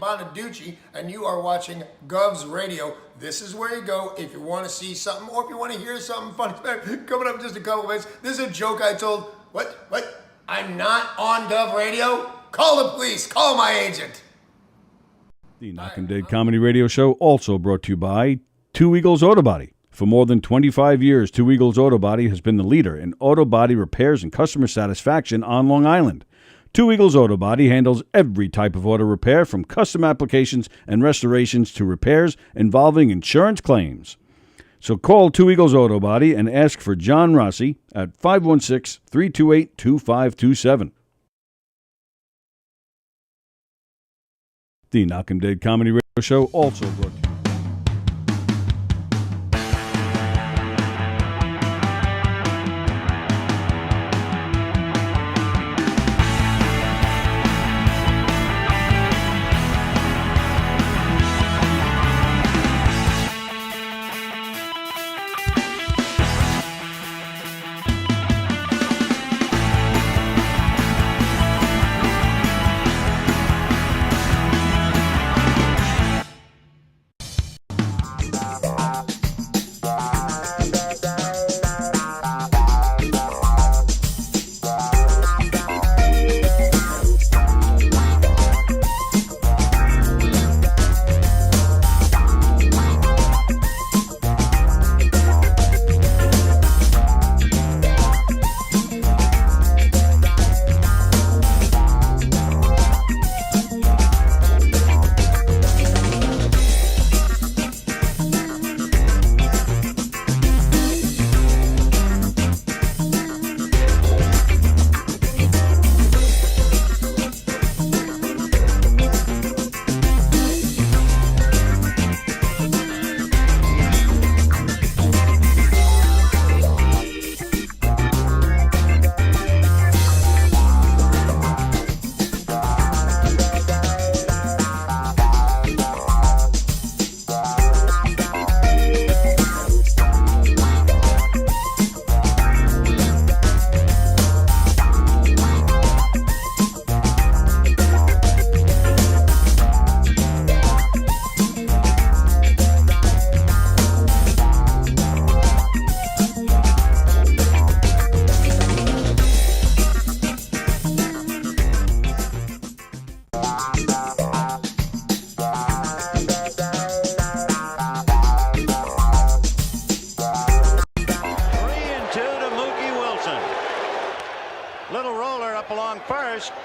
Bonaducci, and you are watching Govs Radio. This is where you go if you want to see something or if you want to hear something funny. Coming up in just a couple minutes. This is a joke I told. What? I'm not on Gov Radio? Call the police. Call my agent. The Knockem Dead Comedy Radio Show also brought to you by Two Eagles Auto Body. For more than 25 years, Two Eagles Auto Body has been the leader in auto body repairs and customer satisfaction on Long Island. Two Eagles Auto Body handles every type of auto repair, from custom applications and restorations to repairs involving insurance claims. So call Two Eagles Auto Body and ask for John Rossi at 516-328-2527. The Knockem Dead Comedy Radio Show also brought to you.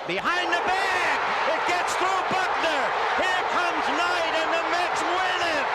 Behind the bag, it gets through Buckner. Here comes Knight, and the Mets win it.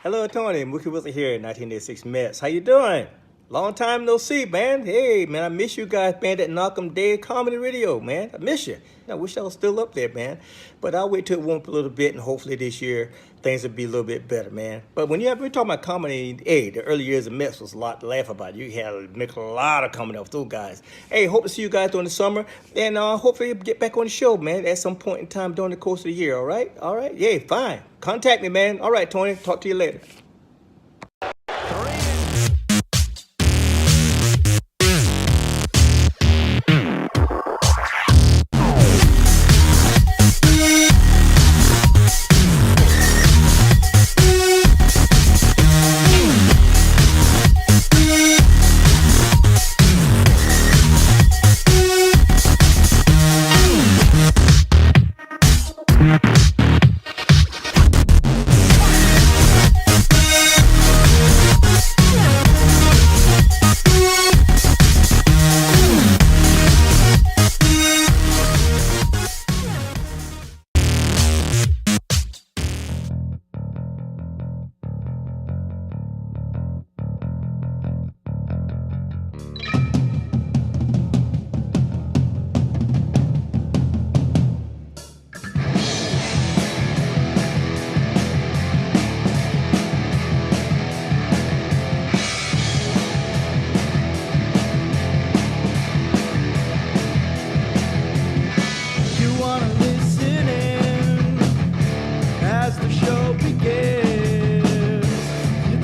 Hello, Tony. Mookie Wilson here, 1986 Mets. How you doing? Long time no see, man. Hey, man, I miss you guys, man, at Knockem Dead Comedy Radio, man. I miss you. I wish I was still up there, man. But I'll wait till it warm up a little bit, and hopefully this year things will be a little bit better, man. But when we're talking about comedy, hey, the early years of Mets was a lot to laugh about. You had to make a lot of comedy off those guys. Hey, hope to see you guys during the summer, and hopefully get back on the show, man, at some point in time during the course of the year, all right? All right? Yeah, fine. Contact me, man. All right, Tony. Talk to you later.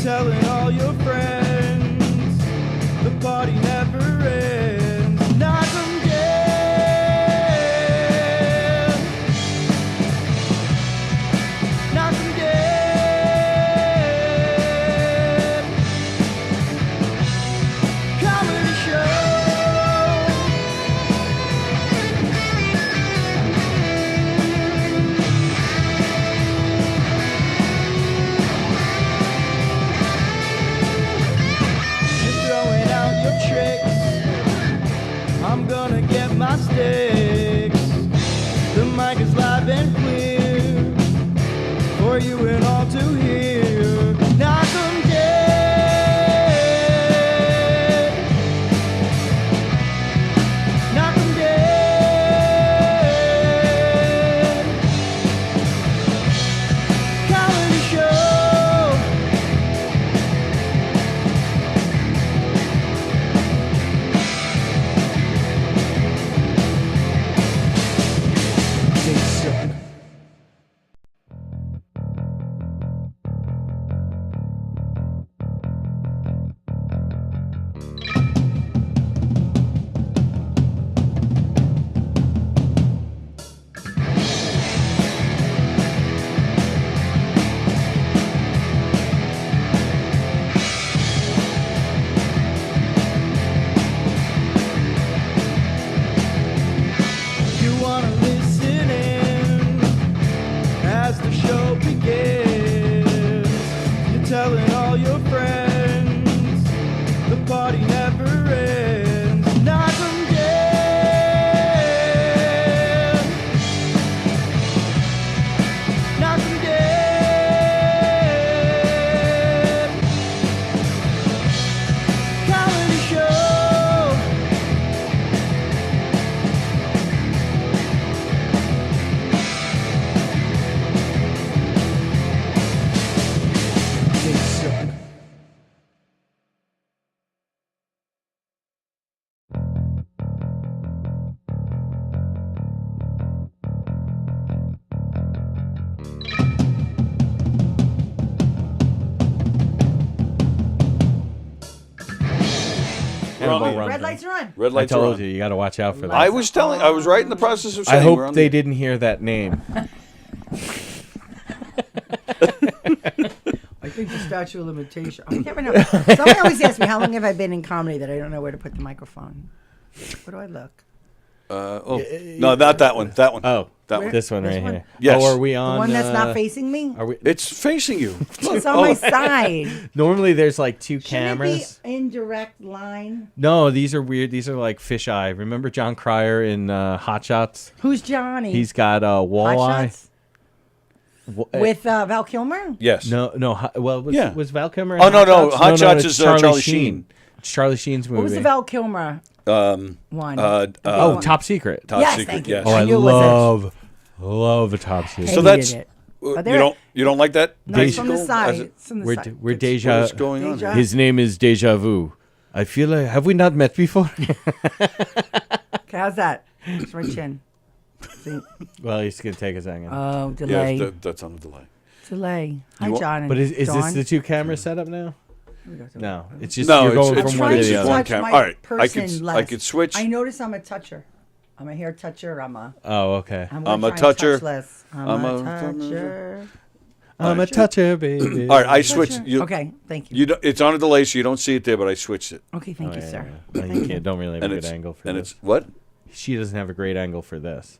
telling all your friends party never ends. Knockem dead. Knockem dead. Comedy show. You're throwing out your tricks. I'm gonna get my sticks. The mic is live and clear for you and all to hear. Knockem dead. Knockem dead. Comedy show. You wanna listen in as the show begins. You're telling all your friends the party never ends. Knockem dead. Knockem dead. Comedy show. Red lights are on. Red I lights are told on. you, you got to watch out for that. I was right in the process of saying I we're hope on they the- didn't hear that name. I think the statute of limitation. I never know. Somebody always asks me how long have I been in comedy that I don't know where to put the microphone. Where do I look? No, not that one. That one. Oh, that one. this one This right one? here. Yes. Oh, are we The on? one that's not facing me. Are we? It's facing you. It's on my side. Normally, there's like two Shouldn't cameras. it be indirect line? No, these are weird. These are like fisheye. Remember John Cryer in Hot Shots? Who's Johnny? He's got Hot walleye. Shots? With Val Kilmer? Yes. No. Well, Yeah. was Val Kilmer? in Oh, no. Hot Shots? Hot Shots it's is Charlie Sheen. It's Charlie Sheen's movie. What was the Val Kilmer one? Oh, Top Secret. Top Yes, Secret. thank you. Yes. Oh, I knew it was love a Top Secret. So Hated that's it. you But they're- don't like that? No, it's from the Musical? side. As it- It's from the We're side. we're What deja. is going on? Deja- here? His name is Deja Vu. I feel like have we not met before? Okay, how's that? It's my chin. See? Well, it's gonna take a second. Oh, Yeah, delay. that's on the delay. Delay. Hi, want- John. And But is this Dawn. the two camera setup now? No, it's just No, you're it's- going it's from one trying to to the other. one touch camera. my All right, I person could- less. I could switch. I notice I'm a toucher. I'm a hair toucher. Oh, okay. I'm a gonna try and toucher. touch less. I'm I'm a a- toucher. I'm a toucher, baby. All right, I switched. You, Okay, thank you. You don't, it's on a delay, so you don't see it there, but I switched it. Okay, thank you, sir. No, you can't. Don't really have And a it's good angle for and this. it's what? She doesn't have a great angle for this.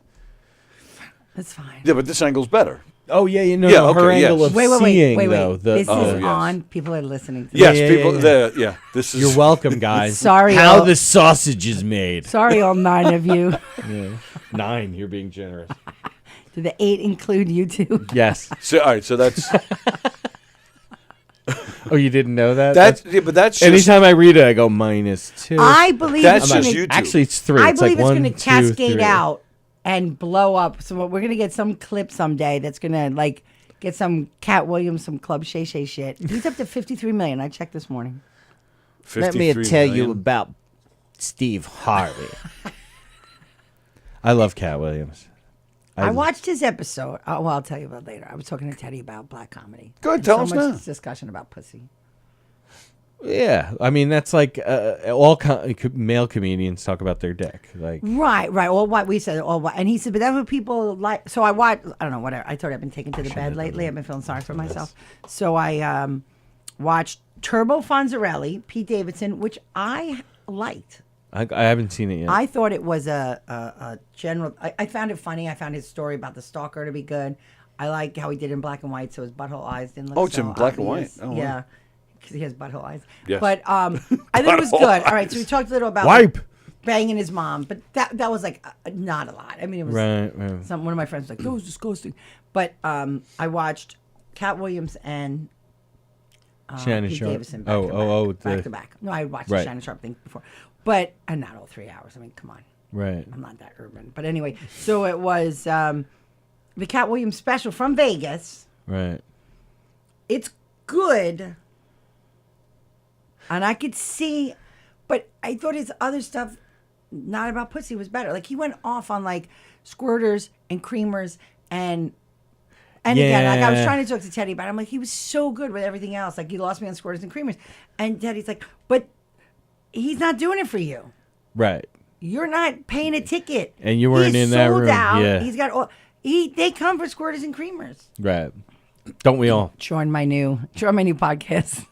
That's fine. Yeah, but this angle's better. Oh yeah, you know Yeah, her okay, angle yes. of Wait. seeing though. This Oh, is yes. on. People are listening to Yes, yeah, people. yeah. This is. You're welcome, guys. Sorry, how all- the sausage is made. Sorry, all 9 of you. Yeah. 9. You're being generous. Did the 8 include you two? Yes. So, all right, so that's Oh, you didn't know that? that's. Yeah, but that's just. Anytime I read it, I go -2. I believe That's it's just gonna, you two. Actually, it's 3. I it's believe like it's 1, going to 2, cascade 3. out and blow up. So we're going to get some clip someday that's going to like get some Cat Williams, some Club Shay Shay shit. He's up to 53 million. I checked this morning. Let me 53 tell you million. about Steve Harvey. I love Cat Williams. I watched his episode. Oh, well, I'll tell you about later. I was talking to Teddy about black comedy. Go ahead, And tell so us much now. discussion about pussy. Yeah, I mean that's like all male comedians talk about their dick. Like Right. All what we said, all what, and he said, but that's what people like. So I watched. I don't know, whatever. I told you I've been taken to the bed lately. I've been feeling sorry for myself. So I watched Turbo Fonzarelli, Pete Davidson, which I liked. I haven't seen it yet. I thought it was a general. I found it funny. I found his story about the stalker to be good. I like how he did it in black and white, so his butthole eyes didn't look. Oh, it's so in black and obvious. white. Oh, yeah. wow. Because he has butthole eyes. Yes. But I think it was good. All right, so we talked a little about Wipe. banging his mom, but that was like not a lot. I mean, it was Right. one of my friends was like, that was disgusting. But I watched Cat Williams and Shannon Pete Sharp. Davidson back to back. No, I watched the Shannon Sharp thing before, but and not all 3 hours. I mean, come on. Right. I'm not that urban. But anyway, so it was the Cat Williams special from Vegas. Right. It's good. And I could see, but I thought his other stuff, not about pussy, was better. Like he went off on like squirters and creamers and again, like I was trying to talk to Teddy about it. I'm like, he was so good with everything else. Like he lost me on squirters and creamers. And Teddy's like, but he's not doing it for you. Right. You're not paying a ticket. And you weren't in that room. Out. Yeah. He's got all. They come for squirters and creamers. Right. Don't we all? Join my new podcast.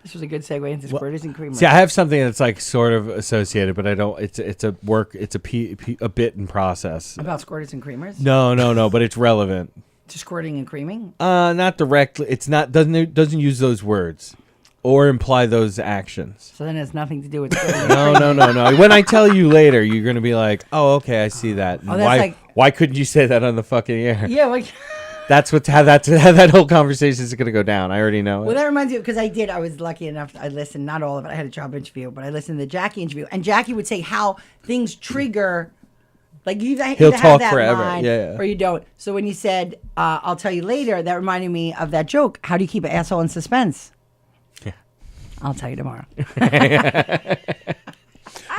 This was a good segue into squirters and creamers. See, I have something that's like sort of associated, but I don't. It's a bit in process. About squirters and creamers. No, but it's relevant. To squirting and creaming. Not directly. It's not doesn't use those words or imply those actions. So then it has nothing to do with squirting. No. When I tell you later, you're gonna be like, "Oh, okay, I see that." Oh, that's why couldn't you say that on the fucking air? Yeah, like. That's how that whole conversation is going to go down. I already know it. Well, that reminds me, because I was lucky enough, I listened, not all of it, I had a job interview, but I listened to the Jackie interview, and Jackie would say how things trigger, like you either He'll have talk that forever, mind or you don't. So when you said, I'll tell you later, that reminded me of that joke, how do you keep an asshole in suspense? Yeah. I'll tell you tomorrow. Were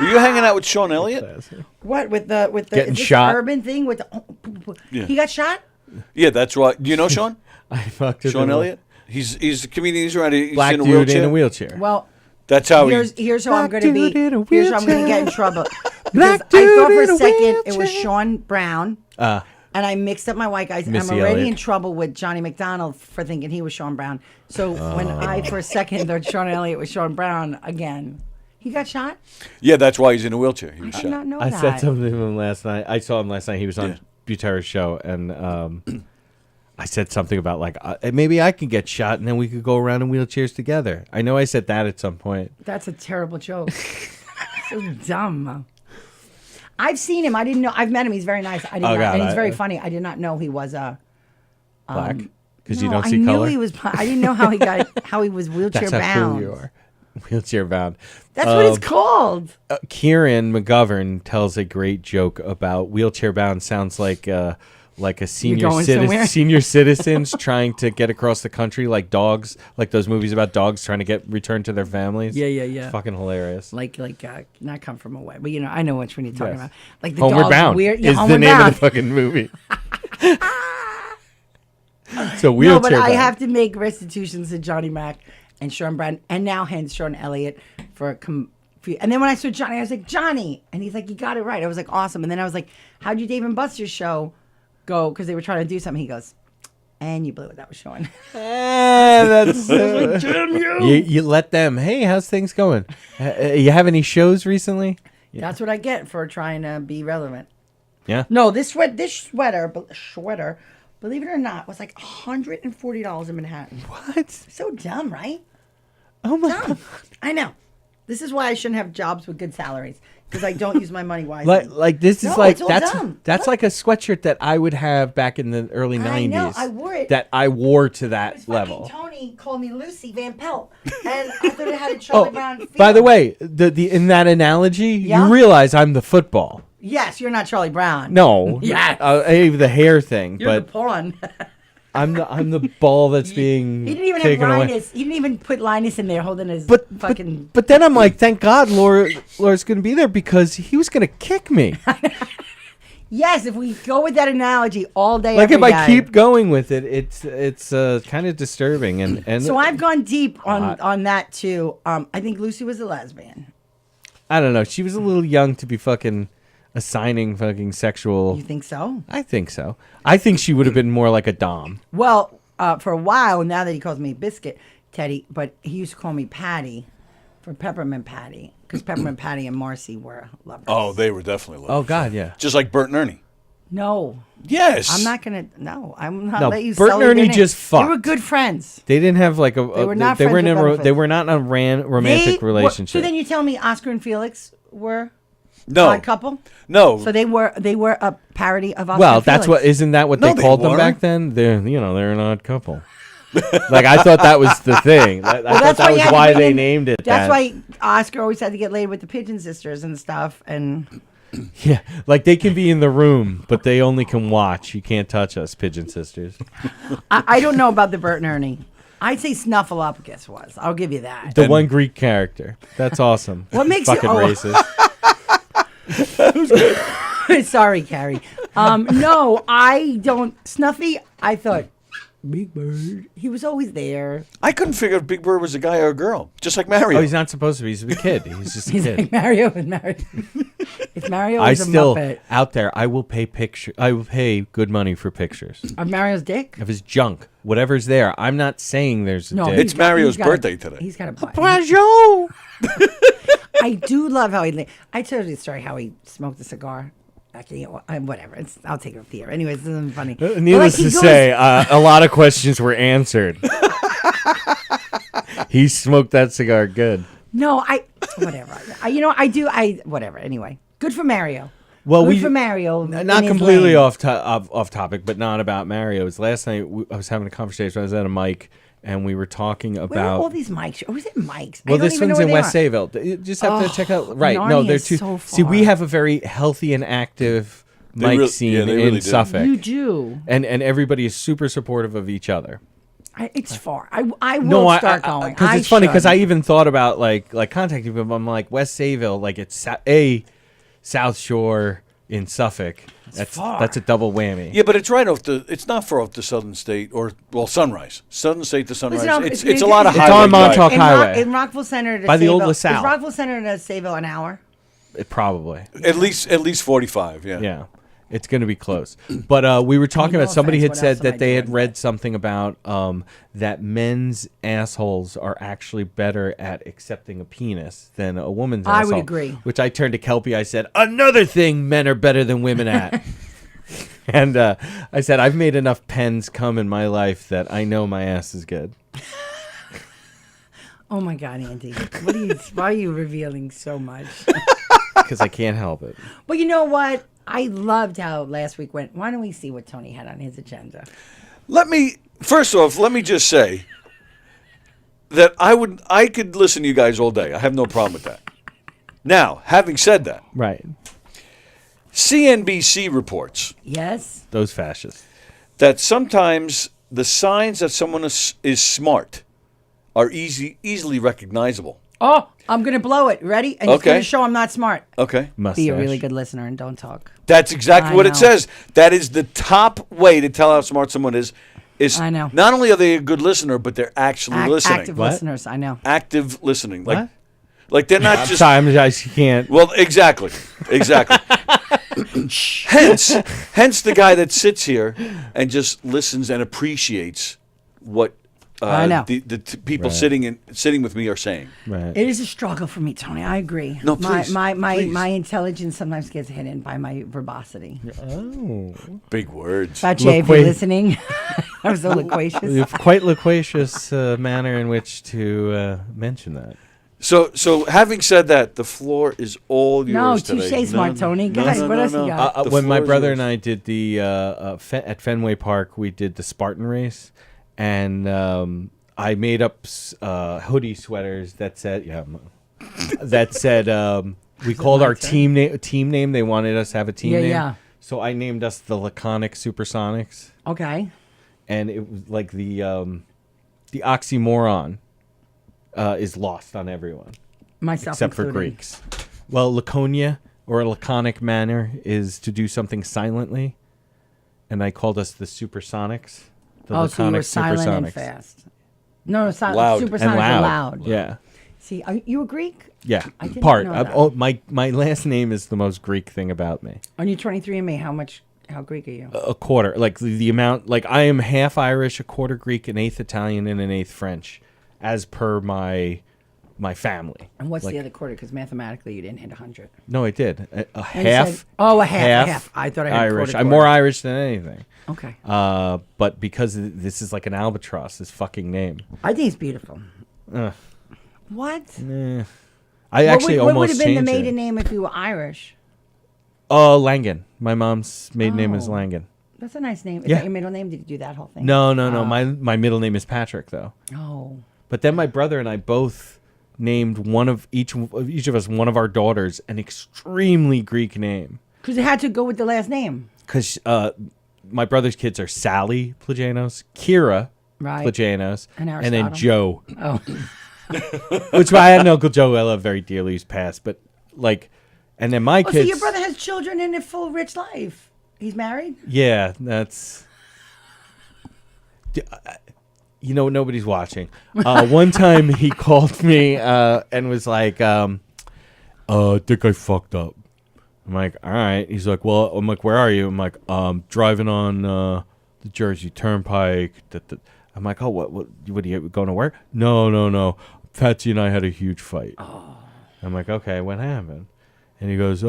you hanging out with Sean Elliott? What, with the Getting is this shot? urban thing? With Yeah. He got shot? Yeah, that's right. Do you know Sean? I fucked with Sean him. Elliott? He's a comedian. He's around. He's Black in a dude wheelchair. in a wheelchair. Well, That's how here's how I'm going to be. dude in a Here's how I'm going to get in wheelchair. trouble. Because Black I thought dude for in a a second it was wheelchair. Sean Brown. And I mixed up my white guys. Missy I'm already Elliott. in trouble with Johnny McDonald for thinking he was Sean Brown. So when I, for a second, thought Sean Elliott was Sean Brown again. He got shot? Yeah, that's why he's in a wheelchair. He I was did shot. not know I that. said something to him last night. I saw him last night. He was on Butera's show, and I said something about like maybe I can get shot, and then we could go around in wheelchairs together. I know I said that at some point. That's a terrible joke. So dumb. I've seen him. I didn't know. I've met him. He's very nice. I did not, God, and he's very funny. I did not know he was Black, because you no, don't see I color. knew he was. I didn't know how he got. How he was wheelchair That's how bound. cool you are. Wheelchair bound. That's what it's called. Kieran McGovern tells a great joke about wheelchair bound. Sounds like a senior going somewhere? senior citizens trying to get across the country, like dogs, like those movies about dogs trying to get returned to their families. Yeah. It's fucking hilarious. Like not come from away, but I know which one you're talking Yes. about. Like the Homeward dog's Bound weird. is the Homeward name Bound. of the fucking movie. So No, wheelchair but I bound. have to make restitutions to Johnny Mac and Sean Brown, and now hence Sean Elliott for and then when I saw Johnny, I was like, Johnny, and he's like, you got it right. I was like, awesome. And then I was like, how'd your Dave and Buster's show go? Because they were trying to do something. He goes, and you blew it. That was Sean. That's you let them. Hey, how's things going? You have any shows recently? That's what I get for trying to be relevant. Yeah. No, this sweater, believe it or not, was like $140 in Manhattan. What? So dumb, right? Oh my Dumb. god. I know. This is why I shouldn't have jobs with good salaries, because I don't use my money wisely. Like this is No, like it's all that's dumb. that's like a sweatshirt that I would have back in the early 90s. I know, I wore it. That I wore to It that was level. fucking Tony called me Lucy Van Pelt, and I thought it had a Charlie Brown feel. By the way, the in that analogy, Yeah? you realize I'm the football. Yes, you're not Charlie Brown. No. Yes. I have the hair thing, You're but the pawn. I'm the ball that's being He didn't even taken have away. Linus. He didn't even put Linus in there holding his But fucking... but then I'm like, thank God Laura's going to be there, because he was going to kick me. Yes, if we go with that analogy all day, Like if every I day. keep going with it, it's kind of disturbing. And So I've gone deep on that too. I think Lucy was a lesbian. I don't know. She was a little young to be fucking assigning fucking sexual. You think so? I think so. I think she would have been more like a dom. Well, for a while, now that he calls me Biscuit Teddy, but he used to call me Patty for Peppermint Patty because Peppermint Patty and Marcy were lovers. Oh, they were definitely lovers. Oh God, yeah. Just like Bert and Ernie. No. Yes. I'm not gonna. No, I'm not No, let you. Bert and sully their Ernie name. just They were fucked. good friends. They didn't have like a. They were not They were friends in with a. benefits. They were not in a romantic relationship. So then you tell me Oscar and Felix were No. odd couple. No. So they were a parody of Oscar Well, and that's Felix. what isn't that what No, they they called them weren't. back then? They're they're an odd couple. Like I thought that was the thing. I thought that you was had to why bring they in- named it. That's that. why Oscar always had to get laid with the Pigeon sisters and stuff. And Yeah, like they can be in the room, but they only can watch. You can't touch us, Pigeon Sisters. I don't know about the Bert and Ernie. I'd say Snuffleupagus was. I'll give you that. The one Greek character. That's awesome. What makes you- fucking oh. racist? Sorry, Carrie. No, I don't. Snuffy, I thought, Big Bird. He was always there. I couldn't figure if Big Bird was a guy or a girl. Just like Mario. Oh, he's not supposed to be. He's a kid. He's just a He's kid. like Mario and Mario. If Mario I was a still Muppet out there. I will pay picture. I will pay good money for pictures of Mario's dick. of his junk, whatever's there. I'm not saying there's a No, dick. he's It's Mario's he's got a- birthday today. He's got a butt. Bonjour. I do love how he. I told you the story how he smoked a cigar. Actually, whatever. I'll take it up the air. Anyways, this isn't funny. But, Needless he to goes- say, a lot of questions were answered. He smoked that cigar good. No, whatever. Whatever. Anyway, good for Mario. Well, good for Mario. in Not his completely lane. off topic, but not about Mario. It was last night. I was having a conversation. I was at a mic, and we were talking Where are about. all these mics? Or is it mics? I Well, don't this even know one's where in they West are. Sayville. You just have to check out. Right? No, Narnia they're is too. so See, we far. have a very healthy and active They mic really- scene yeah, they in really do. Suffolk, You do. and everybody is super supportive of each other. It's far. I will start going. Because it's funny because I even thought about like contacting people. I'm like West Sayville, like it's South Shore in Suffolk. far. That's a double whammy. Yeah, but it's right off the. It's not far off the Southern State Sunrise. Southern State to Sunrise. Listen, It's a lot of It's highway on drive. Montauk Highway. in Rockville Center to By the old Sayville- LaSalle. Is Rockville Center to Sayville an hour? Probably. At least 45. Yeah. Yeah. It's going to be close. But we were talking no about somebody offense, had what else said am I that they had doing? read something about that men's assholes are actually better at accepting a penis than a woman's I asshole. would agree. Which I turned to Kelpie. I said, another thing men are better than women at. And I said, I've made enough pens come in my life that I know my ass is good. Oh my God, Andy! Why are you revealing so much? Because I can't help it. Well, you know what? I loved how last week went. Why don't we see what Tony had on his agenda? First off, let me just say that I could listen to you guys all day. I have no problem with that. Now, having said that, Right. CNBC reports Yes. Those fascists. that sometimes the signs that someone is smart are easily recognizable. Oh, I'm gonna blow it. Ready? And it's Okay. gonna show I'm not smart. Okay. Be Mustache. a really good listener and don't talk. That's exactly I what it know. says. That is the top way to tell how smart someone is I know. not only are they a good listener, but they're actually listening. Active What? listeners. I know. Active listening. What? Like they're not I'm just sorry, I can't. Well, exactly. Hence the guy that sits here and just listens and appreciates what I know. the people Right. sitting with me are saying. Right. It is a struggle for me, Tony. I agree. No, please, My please. intelligence sometimes gets hidden by my verbosity. Oh. Big words. Jay, if you're Loquat- listening, I'm so loquacious. You have quite loquacious manner in which to mention that. So having said that, the floor is all No, yours today. touche, smart Tony. Guys, what else you got? The When my floor is brother yours. and I did the at Fenway Park, we did the Spartan race, and I made up hoodie sweaters that said we called our team name. They wanted us to have a team Yeah, name, yeah. so I named us the Laconic Supersonics, Okay. and it was like the oxymoron is lost on everyone. Myself Except for included. Greeks. Well, Laconia or a laconic manner is to do something silently, and I called us the Supersonics. The Oh, so you were laconic silent and Supersonics. fast. No, silent. Loud. Supersonics And are loud. loud. Yeah. See, are you a Greek? Yeah, I didn't part. know that. Oh, my last name is the most Greek thing about me. On your 23andMe, how Greek are you? A quarter, like the amount, like I am half Irish, a quarter Greek, an eighth Italian, and an eighth French, as per my family. And what's like, the other quarter? Because mathematically, you didn't hit 100. No, I did a And you half. said- a half. I thought I had Irish. quarter. I'm more Irish than anything. Okay. But because this is like an albatross, this fucking name. I think it's beautiful. What? I actually what would almost have been the changed maiden it. name if you were Irish? Langan. My mom's maiden name is Oh. Langan. That's a nice name. Is Yeah. that your middle name? Did you do that whole thing? No. My middle name is Patrick, though. Oh. But then my brother and I both named one of each of us one of our daughters an extremely Greek name. Because it had to go with the last name. Because my brother's kids are Sally Plagainos, Kira Right. Plagainos, And and then Aristotle. Joe. Oh. Which I had an Uncle Joe I love very dearly, who's passed. But like, and then my So kids. your brother has children in a full rich life. He's married? Yeah, that's. You know, nobody's watching. One time he called me and was like, I think I fucked up. I'm like, all right. He's like, well, I'm like, where are you? I'm like, driving on the Jersey Turnpike. I'm like, oh, what are you going to work? No. Patsy and I had a huge fight. Oh. I'm like, okay, what happened? And he goes,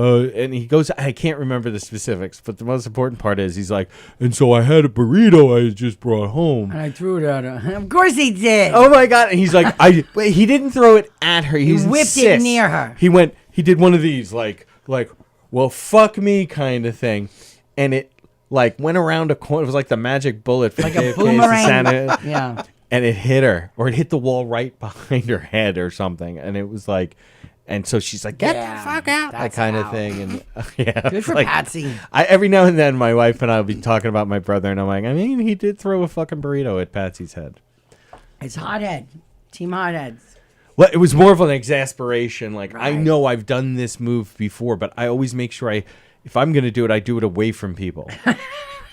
I can't remember the specifics, but the most important part is he's like, and so I had a burrito I just brought home. And I threw it at her. Of course he did. Oh my God. And he's like, wait, he didn't throw it at her. He whipped it near her. He did one of these, like, well, fuck me kind of thing. And it, like, went around a corner. It was like the magic bullet for Like a JFK's boomerang. Santa. Yeah. And it hit her, or it hit the wall right behind her head or something. And it was like, and so she's like, get the fuck out, that that's kind of how. thing. And yeah, Good for like, Patsy. every now and then my wife and I will be talking about my brother, and I'm like, I mean, he did throw a fucking burrito at Patsy's head. It's hothead. Team hotheads. Well, it was more of an exasperation. Like, I Right. know I've done this move before, but I always make sure if I'm going to do it, I do it away from people.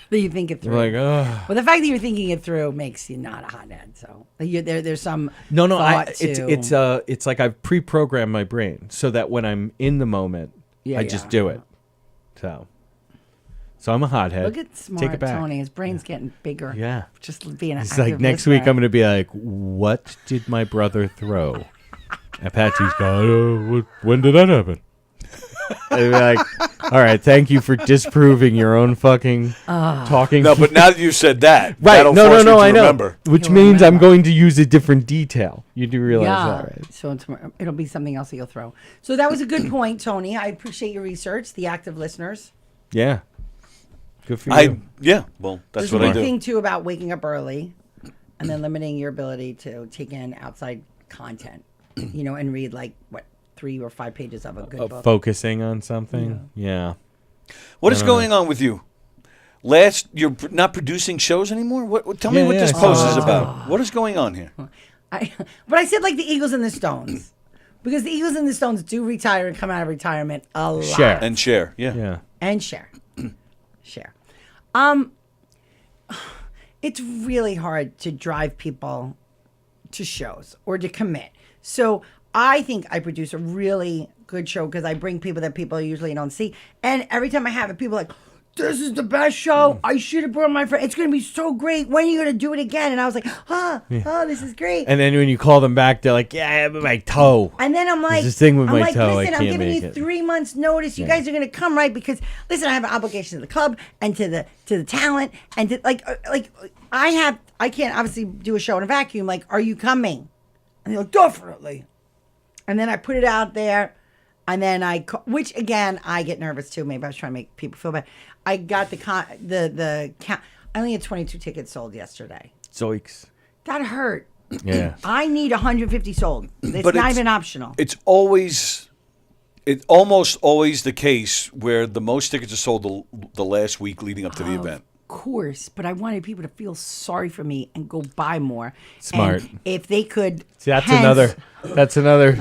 That you think it through. Like, oh. Well, the fact that you're thinking it through makes you not a hothead. So there's some No, thought it's like I've pre-programmed my brain so that when I'm in the moment, I just do it. So I'm a hothead. Look at Take smart it back. Tony. His brain's getting bigger. Yeah. Just being an It's active like next week listener. I'm going to be like, what did my brother throw? And Patsy's going, when did that happen? I'd be like, all right, thank you for disproving your own fucking talking. No, but now that you said that, right? that'll No, force me to I know. remember. Which He'll means I'm remember. going to use a different detail. You do realize that, right? So it'll be something else that you'll throw. So that was a good point, Tony. I appreciate your research, the active listeners. Yeah. Good for you. Well, that's There's a what I big do. thing too about waking up early, and then limiting your ability to take in outside content, and read 3 or 5 pages of a good book. Focusing on something. Yeah. What is going on with you? You're not producing shows anymore? Tell me Yeah, what yeah, this I post saw is that. about. What is going on here? But I said like the Eagles and the Stones, because the Eagles and the Stones do retire and come out of retirement a lot. Share. And share, yeah. Yeah. And share. It's really hard to drive people to shows or to commit. So I think I produce a really good show because I bring people that people usually don't see. And every time I have it, people are like, this is the best show. I should have brought my friend. It's going to be so great. When are you going to do it again? And I was like, this is great. And then when you call them back, they're like, yeah, but my toe. And then I'm like, There's this thing with my toe, I listen, I'm can't giving make you it. 3 months notice. You guys are gonna come, right? Because listen, I have obligations to the club and to the talent and to I can't obviously do a show in a vacuum. Like, are you coming? And they're like, definitely. And then I put it out there, and then which again I get nervous too. Maybe I was trying to make people feel bad. I got the count. I only had 22 tickets sold yesterday. Zoiks. That hurt. Yeah. I need 150 sold. It's But not it's- even optional. It's almost always the case where the most tickets are sold the last week leading up to the event. Of course, but I wanted people to feel sorry for me and go buy more. Smart. And if they could, See, that's another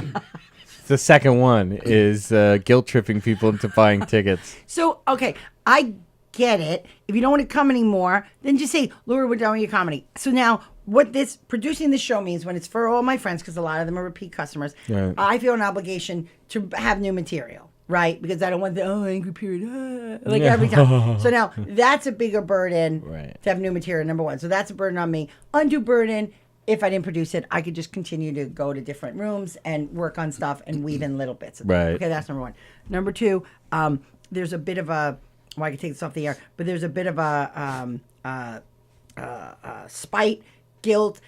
the second one is guilt tripping people into buying tickets. So, okay, I get it. If you don't want to come anymore, then just say, Laura, we're done with your comedy. So now, what this producing the show means, when it's for all my friends, because a lot of them are repeat customers, Right. I feel an obligation to have new material, right? Because I don't want the angry period, like every time. So now that's a bigger burden Right. to have new material, number one. So that's a burden on me. Undue burden. If I didn't produce it, I could just continue to go to different rooms and work on stuff and weave in little bits of Right. Okay, that's number one. Number two, there's a bit of a, well, I can take this off the air, but there's a bit of a spite, guilt.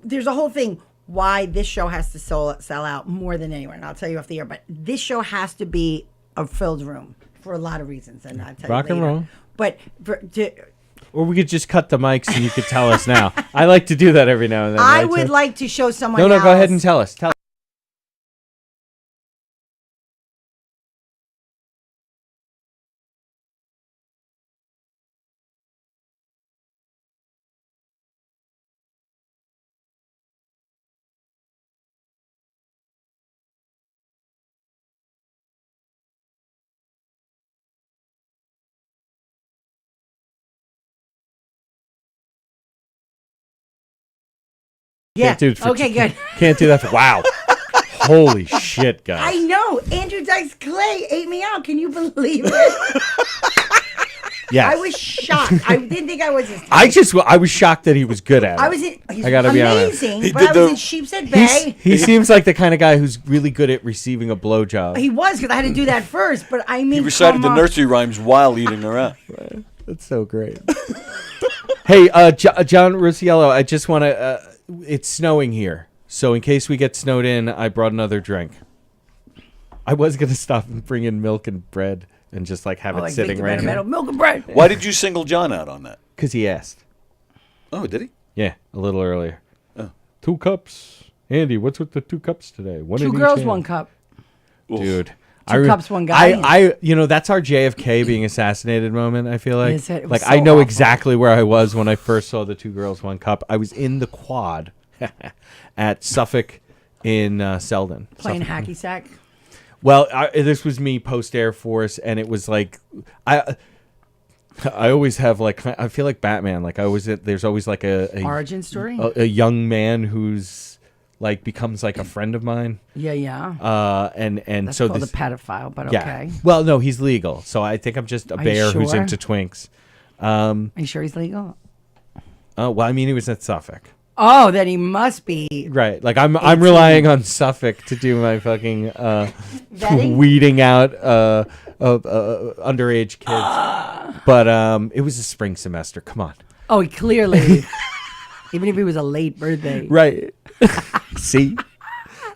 There's a whole thing why this show has to sell out more than anywhere. And I'll tell you off the air, but this show has to be a filled room for a lot of reasons. And I'll tell Rock you and later. roll. But Or we could just cut the mics and you could tell us now. I like to do that every now and then. I right, would Tim? like to show someone No, else. go ahead and tell us. Tell. Yeah. Can't do it for Okay, good. Can't do that for. Wow. Holy shit, guys. I know. Andrew Dice Clay ate me out. Can you believe it? Yes. I was shocked. I didn't think I was as I was shocked that he was good at it. I was in, he's I gotta be honest. amazing, He but did I was the- in Sheepshead Bay. He seems like the kind of guy who's really good at receiving a blowjob. He was, because I had to do that first, but I mean, He recited the come on. nursery rhymes while eating her out. That's so great. Hey, John Rusiello, I just want to. It's snowing here, so in case we get snowed in, I brought another drink. I was gonna stop and bring in milk and bread and just like have Oh, it like sitting Victor right Benedetto, here milk and bread. Why did you single John out on that? because he asked. Oh, did he? Yeah, a little earlier. Oh. 2 cups, Andy. What's with the 2 cups today? One Two in each girls, hand. 1 cup. Dude. Two cups, one guy. I that's our JFK being assassinated moment, I feel like. Is it? It was Like, I so know awful. exactly where I was when I first saw the 2 girls, 1 cup. I was in the quad at Suffolk in Selden. Playing Suffolk. hacky sack. Well, this was me post Air Force, and it was like, I always have like, I feel like Batman. Like there's always like a Origin story? a young man who's like becomes like a friend of mine. Yeah. And That's so called this, a pedophile, but yeah. okay. Well, no, he's legal. So I think I'm just a Are you bear who's sure? into twinks. Are you sure he's legal? Oh, well, I mean, he was at Suffolk. Oh, then he must be. Right. Like I'm relying on Suffolk to do my fucking Vetting? weeding out underage kids. But it was a spring semester. Come on. Oh, he clearly. Even if he was a late birthday. Right. See?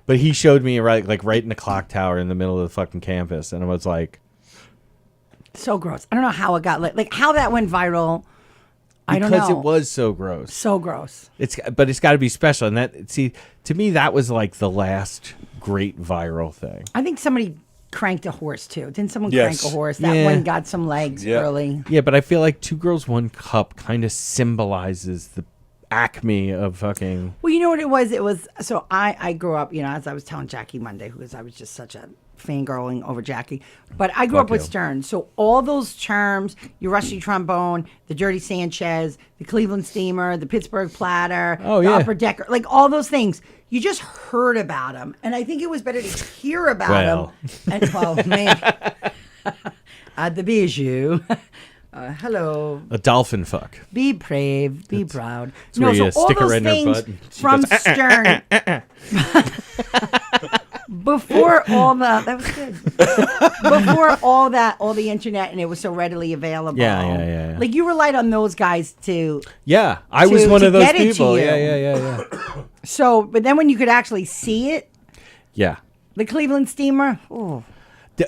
But he showed me right in the clock tower in the middle of the fucking campus, and I was like, So gross. I don't know how it got like how that went viral. I don't know. because it was so gross. So gross. But it's got to be special, and to me that was like the last great viral thing. I think somebody cranked a horse too. Didn't someone Yes. crank a horse? That Yeah. one got some legs Yeah. early. Yeah, but I feel like 2 girls, 1 cup kind of symbolizes the acme of fucking. Well, you know what it was? It was so I grew up, as I was telling Jackie Monday, because I was just such a fangirling over Jackie. But I grew up with you. Stern. So all those terms, your rusty trombone, the dirty Sanchez, the Cleveland steamer, the Pittsburgh platter, Oh, the yeah. upper decker, like all those things. You just heard about them. And I think it was better to hear about Well. them. And well, man, at the bijou. Hello. A dolphin fuck. Be brave. Be proud. where you all stick her those in her things butt and she from goes, Stern. Before all that was good. Before all the internet, and it was so readily available. Yeah. Like you relied on those guys to. Yeah, I was To- one to of those get it to people. you. Yeah. So, but then when you could actually see it, Yeah. the Cleveland steamer. Oh.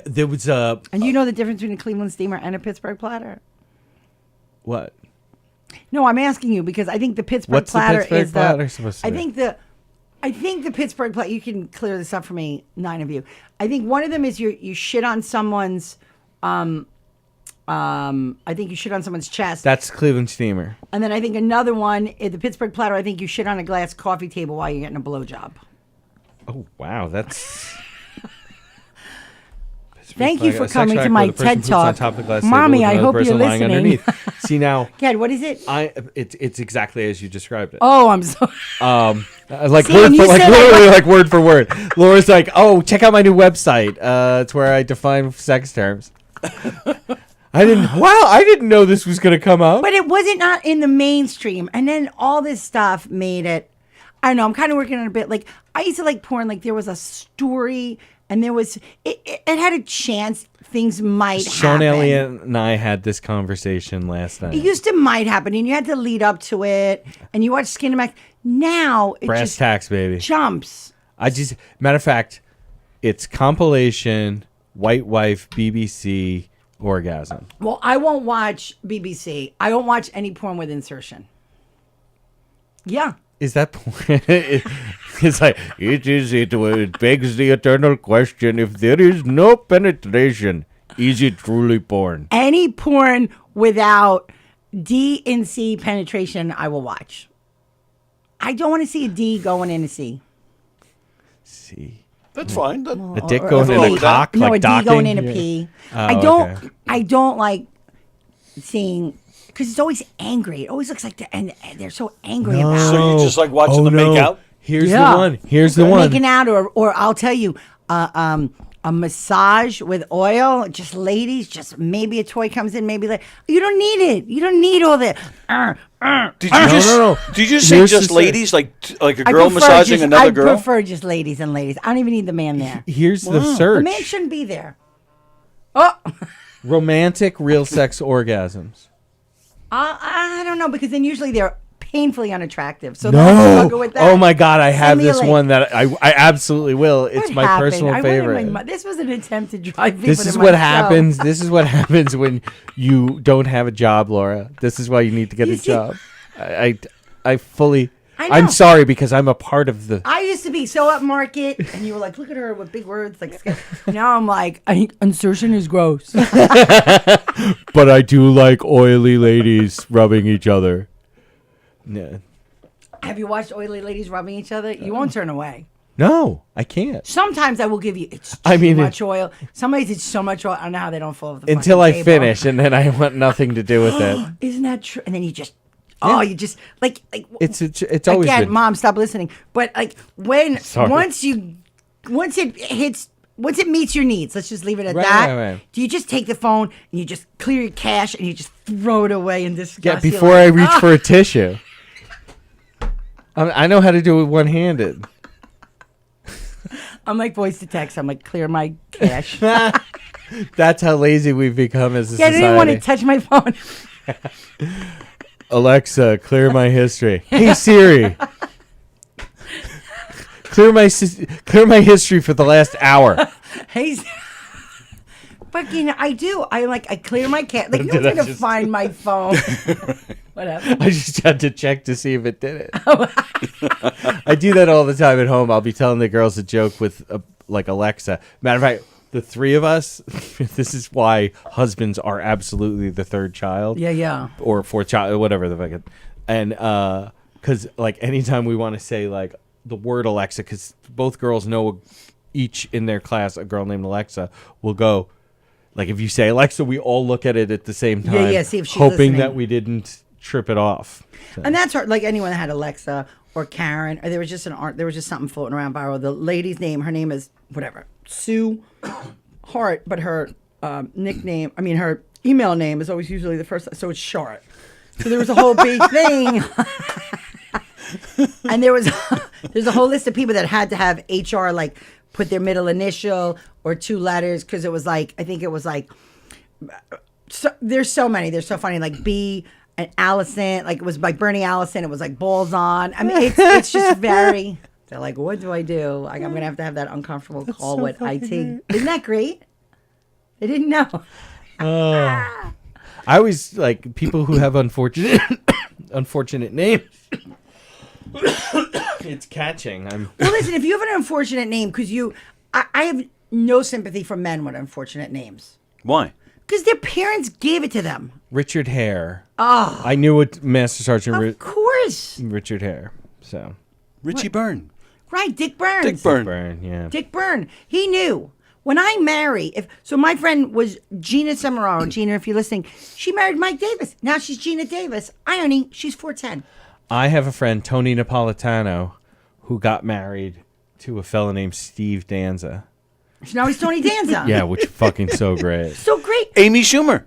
There was a And you know the difference between a Cleveland steamer and a Pittsburgh platter? what? No, I'm asking you because I think the Pittsburgh What's the platter Pittsburgh is platter supposed to I be? think the Pittsburgh platter. You can clear this up for me, 9 of you. I think one of them is you shit on someone's. I think you shit on someone's chest, That's Cleveland steamer. and then I think another one is the Pittsburgh platter. I think you shit on a glass coffee table while you're getting a blowjob. Oh wow, that's Thank you for a sex coming to act my where the person TED puts on Talk. top of the glass table Mommy, with I another hope you're person lying listening. underneath. See now, Gad, what is it? it's exactly as you described it. Oh, I'm so. Like See, word and for you like said literally like word for word. Laura's like, "Oh, check out my new website. It's where I define sex terms." I didn't know this was gonna come up. But it wasn't not in the mainstream, and then all this stuff made it. I don't know. I'm kind of working on it a bit. Like I used to like porn. Like there was a story, and there was it had a chance things might Sean happen. Elliott and I had this conversation last night. It used to might happen, and you had to lead up to it, and you watch Skin and Mac. Now it Brass just tacks, baby. jumps. Matter of fact, it's compilation, white wife, BBC, orgasm. Well, I won't watch BBC. I won't watch any porn with insertion. Yeah. Is that porn? It's like, it begs the eternal question, if there is no penetration, is it truly porn? Any porn without D and C penetration, I will watch. I don't want to see a D going in a C. See. That's fine. A dick going in P. a cock? No, like a D docking? going in a P. Okay. I don't like seeing, because it's always angry. It always looks like they're so angry about it. So you just like watching them make out? Here's Yeah. the one. Here's the Or one. making out, or I'll tell you, a massage with oil. Just ladies, just maybe a toy comes in, maybe like you don't need it. You don't need all that. Did you no. Did you say Here's just the ladies, like a I girl prefer massaging just- another I girl? prefer just ladies and ladies. I don't even need the man there. Here's the The search. man shouldn't be there. Oh, Romantic real sex orgasms. I don't know, because then usually they're painfully unattractive. So then I struggle with that. Oh my God, I have Send me a this link. one that I absolutely will. It's What my happened? personal I went in favorite. my- this was an attempt to drive people This to is my what show. happens. This is what happens when you don't have a job, Laura. This is why you need to get You a see- job. I fully. I know. I'm sorry because I'm a part of the. I used to be so upmarket, and you were like, look at her with big words. Like, now I'm like, I think insertion is gross. But I do like oily ladies rubbing each other. Yeah. Have you watched oily ladies rubbing each other? You won't turn away. No, I can't. Sometimes I will give you, it's too I mean, much oil. Sometimes it's so much oil. I don't know how they don't fall off the Until fucking I table. finish, and then I want nothing to do with it. Isn't that true? And then you just, you just, like It's always again, been. Mom, stop listening. But like when, Sorry. once it meets your needs, let's just leave it at Right, that. right. Do you just take the phone and you just clear your cash and you just throw it away in disgust? Yeah, You're before like, I reach "Ah." for a tissue. I know how to do it one-handed. I'm like voice to text. I'm like, clear my cash. That's how lazy we've become as a Yeah, I society. didn't want to touch my phone. Alexa, clear my history. Hey Siri, clear my history for the last hour. Hey, but you know, I do. I clear my cash. Like, no Did one's I gonna just- find my phone. Whatever. I just had to check to see if it did it. I do that all the time at home. I'll be telling the girls a joke with like Alexa. Matter of fact, the three of us. This is why husbands are absolutely the third child. Yeah. Or fourth child, whatever the fucking. And because like anytime we want to say like the word Alexa, because both girls know each in their class a girl named Alexa will go. Like if you say Alexa, we all look at it at the same time. Yeah, see if she's hoping listening. that we didn't trip it off. So. And that's hard. Like anyone that had Alexa or Karen, or there was just something floating around viral. The lady's name, her name is whatever, Sue Hart, but her nickname, her email name is always usually the first, so it's Shart. So there was a whole big thing. And there's a whole list of people that had to have HR like put their middle initial or two letters, because it was like, I think it was like, so, there's so many. They're so funny. Like B and Allison, like it was by Bernie Allison. It was like balls on. I mean, it's just very. They're like, what do I do? Like, I'm gonna have to have that uncomfortable call with IT. Isn't that great? They didn't know. I always like people who have unfortunate names. It's catching. Well, listen, if you have an unfortunate name, because I have no sympathy for men with unfortunate names. Why? Because their parents gave it to them. Richard Hare. Oh, I knew what Master Sergeant of course. Richard Hare. So Richie Byrne. Right, Dick Burns. Dick Byrne. Burn, yeah. Dick Byrne. He knew when I marry, my friend was Gina Semeraro. Gina, if you're listening, she married Mike Davis. Now she's Gina Davis. Irony, she's 4'10". I have a friend, Tony Napolitano, who got married to a fella named Steve Danza. Now he's Tony Danza. Yeah, which fucking so great. So great. Amy Schumer.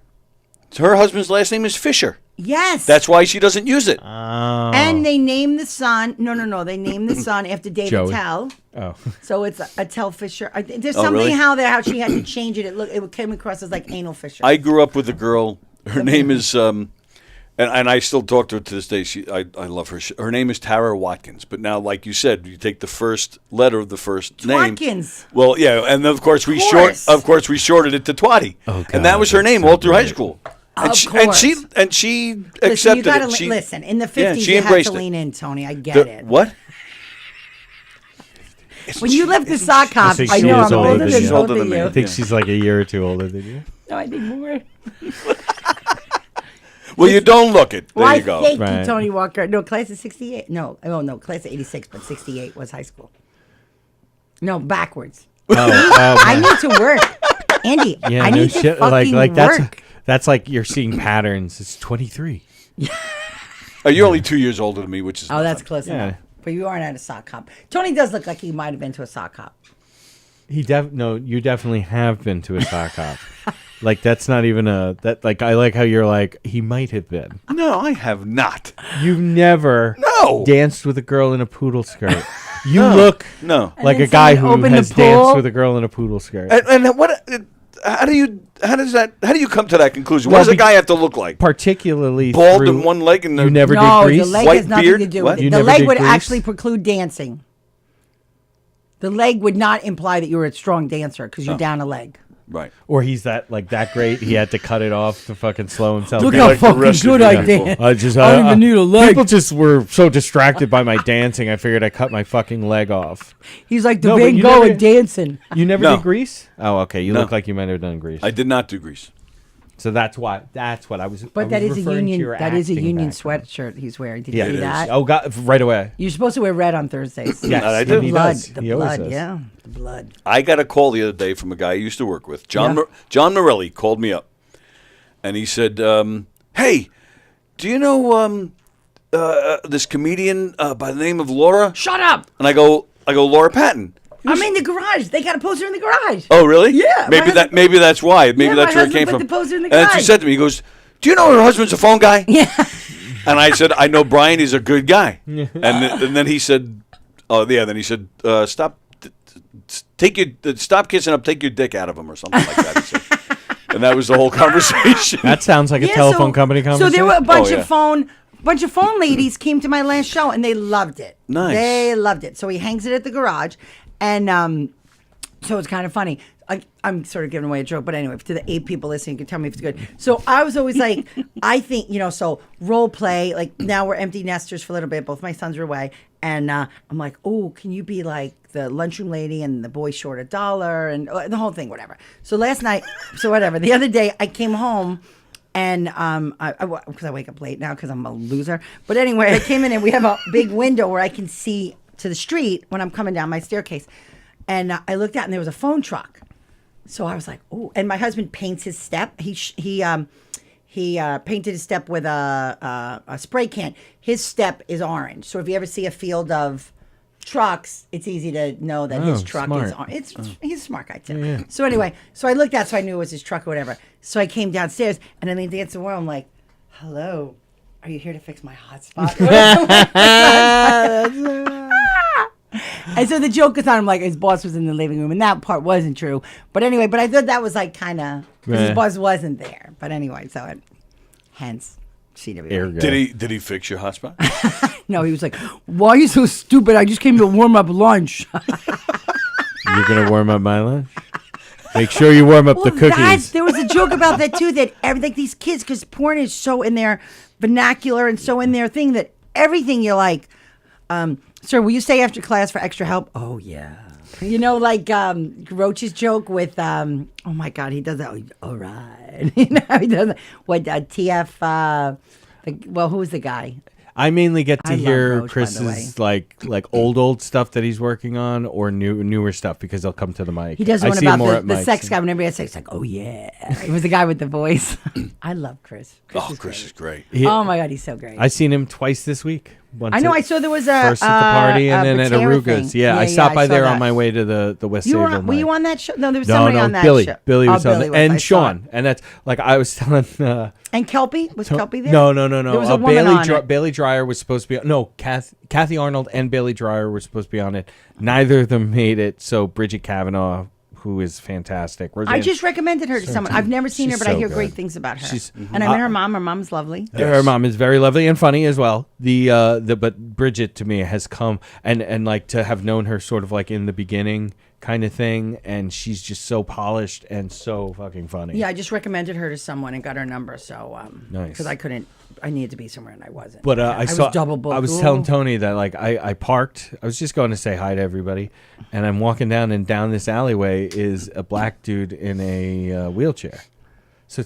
Her husband's last name is Fisher. Yes. That's why she doesn't use it. And they named the son. No. They named the son after David Joey. Tell. Oh. So it's a Tell Fisher. There's Oh, something really? how she had to change it. It came across as like anal Fisher. I grew up with a girl. Her name is, and I still talk to her to this day. I love her. Her name is Tara Watkins. But now, like you said, you take the first letter of the first name. Watkins. Well, yeah, and of course we course. shorted it to Twatty, Oh, and that God, was her that's name so all through high great. school. Of she course. accepted Listen, you gotta it. She, listen. In the yeah, 50s, she you had embraced to it. lean in, Tony. I get it. What? When you left the sock hop, think I she know is I'm older older than than you. both Older of than me. you. I think she's like a year or two older than you. No, I think more. Well, you don't look it. There Well, you go. Thank you, Right. Tony Walker. No, class of 68. No, class of 86, but 68 was high school. No, backwards. I need to work. Andy, Yeah, I no need to shit. fucking Like work. that's like you're seeing patterns. It's 23. Oh, you're only 2 years older than me, which is Oh, that's nothing. close Yeah. enough. But you aren't at a sock hop. Tony does look like he might have been to a sock hop. You definitely have been to a sock hop. Like that's not even like I like how you're like he might have been. No, I have not. You've never No. danced with a girl in a poodle skirt. You look No. like then a guy someone who opened the has pool. danced with a girl in a poodle skirt. And what? How do you come to that conclusion? Well, What does a be- guy have to look like? Particularly Bald through, in one leg and you never No, did the grease. leg White has nothing beard? to do What? with it. You The never leg did would grease? actually preclude dancing. The leg would not imply that you were a strong dancer because you're down a leg. Right. Or he's that great he had to cut it off to fucking slow himself Look down. how like the fucking rest of good you I people. dance. I just I don't even need a leg. People just were so distracted by my dancing. I figured I cut my fucking leg off. He's like the No, but Van you Gogh never- and dancing. You never No. did grease? Oh, okay. You No. look like you might have done grease. I did not do grease. So that's what I was. I But that was is a referring to union. your That is a acting union background. sweatshirt he's wearing. Did Yeah, you it see is. that? Oh, God! Right away. You're supposed to wear red on Thursdays. Yes, I the do. blood. Does. The He always blood. does. Yeah, the blood. I got a call the other day from a guy I used to work with. John Yeah. John Morelli called me up, and he said, "Hey, do you know this comedian by the name of Laura?" Shut up! And I go, Laura Patton. I'm in the garage. They got a poster in the garage. Oh, really? Yeah, Maybe my maybe that's why. Maybe Yeah, that's my where it came husband from. put the poster in the And then she garage. said to me, he goes, "Do you know her husband's a phone guy?" Yeah. And I said, "I know Brian. He's a good guy." And then he said, "Oh yeah." Then he said, "Stop, stop kissing up. Take your dick out of him or something like that." He said. And that was the whole conversation. That sounds like a Yeah, telephone company conversation. So there were a bunch Oh, yeah. of phone ladies came to my last show and they loved it. Nice. They loved it. So he hangs it at the garage, and so it's kind of funny. I'm sort of giving away a joke, but anyway, to the 8 people listening, you can tell me if it's good. So I was always like, I think, so role play, like now we're empty nesters for a little bit. Both my sons are away. And I'm like, oh, can you be like the lunchroom lady and the boy short $1 and the whole thing, whatever. So last night, the other day I came home and because I wake up late now because I'm a loser. But anyway, I came in and we have a big window where I can see to the street when I'm coming down my staircase. And I looked out and there was a phone truck. So I was like, oh, and my husband paints his step. He painted his step with a spray can. His step is orange. So if you ever see a field of trucks, it's easy to know that his truck is smart. orange. He's a smart guy too. So anyway, so I looked out, so I knew it was his truck or whatever. So I came downstairs and I leaned against the wall. I'm like, hello, are you here to fix my hotspot? And so the joke is on him, like his boss was in the living room, and that part wasn't true. But anyway, but I thought that was like kind of because his Right. boss wasn't there. But anyway, so hence CW. Ergo. Did he fix your hotspot? No, he was like, "Why are you so stupid? I just came to warm up lunch." You're gonna warm up my lunch. Make sure you warm up the cookies. There was a joke about that too. That everything these kids, because porn is so in their vernacular and so in their thing that everything you're like, sir, will you stay after class for extra help? Oh yeah. Like Roach's joke with oh my God, he does that. Oh, all right. He does that. What TF? Who was the guy? I mainly get to I love hear Roach, by the Chris's like old stuff that he's working on or newer stuff because they'll come to the mic. He does I one see him more about at the mics sex and- guy. Whenever he has sex, like, oh yeah, it was the guy with the voice. I love Chris. Chris is great. Oh my God, he's so great. I seen him twice this week. Once I know. at- I saw there was first at the party and then at Batera Aruga's. thing. Yeah, I stopped by saw there that. on my way to the West You Haven. were you on that show? No, there was No, somebody on that Billy. show. Billy was on Billy there. was. I And saw it. Sean. And that's like I was telling. And Kelpie was Kelpie there? No. There was a woman on it. Bailey Dreyer was supposed to be. No, Kathy Arnold and Bailey Dreyer were supposed to be on it. Neither of them made it. So Bridget Kavanaugh, who is fantastic. I just recommended her to someone. I've never seen her, She's but I so hear good. great things about her. She's- And I met her mom. Her mom's lovely. Her mom is very lovely and funny as well. But Bridget to me has come and like to have known her sort of like in the beginning kind of thing, and she's just so polished and so fucking funny. Yeah, I just recommended her to someone and got her number. So Nice. because I needed to be somewhere and I wasn't. But I I saw. was double booked. I was telling Tony that like I parked. I was just going to say hi to everybody, and I'm walking down, and down this alleyway is a black dude in a wheelchair. So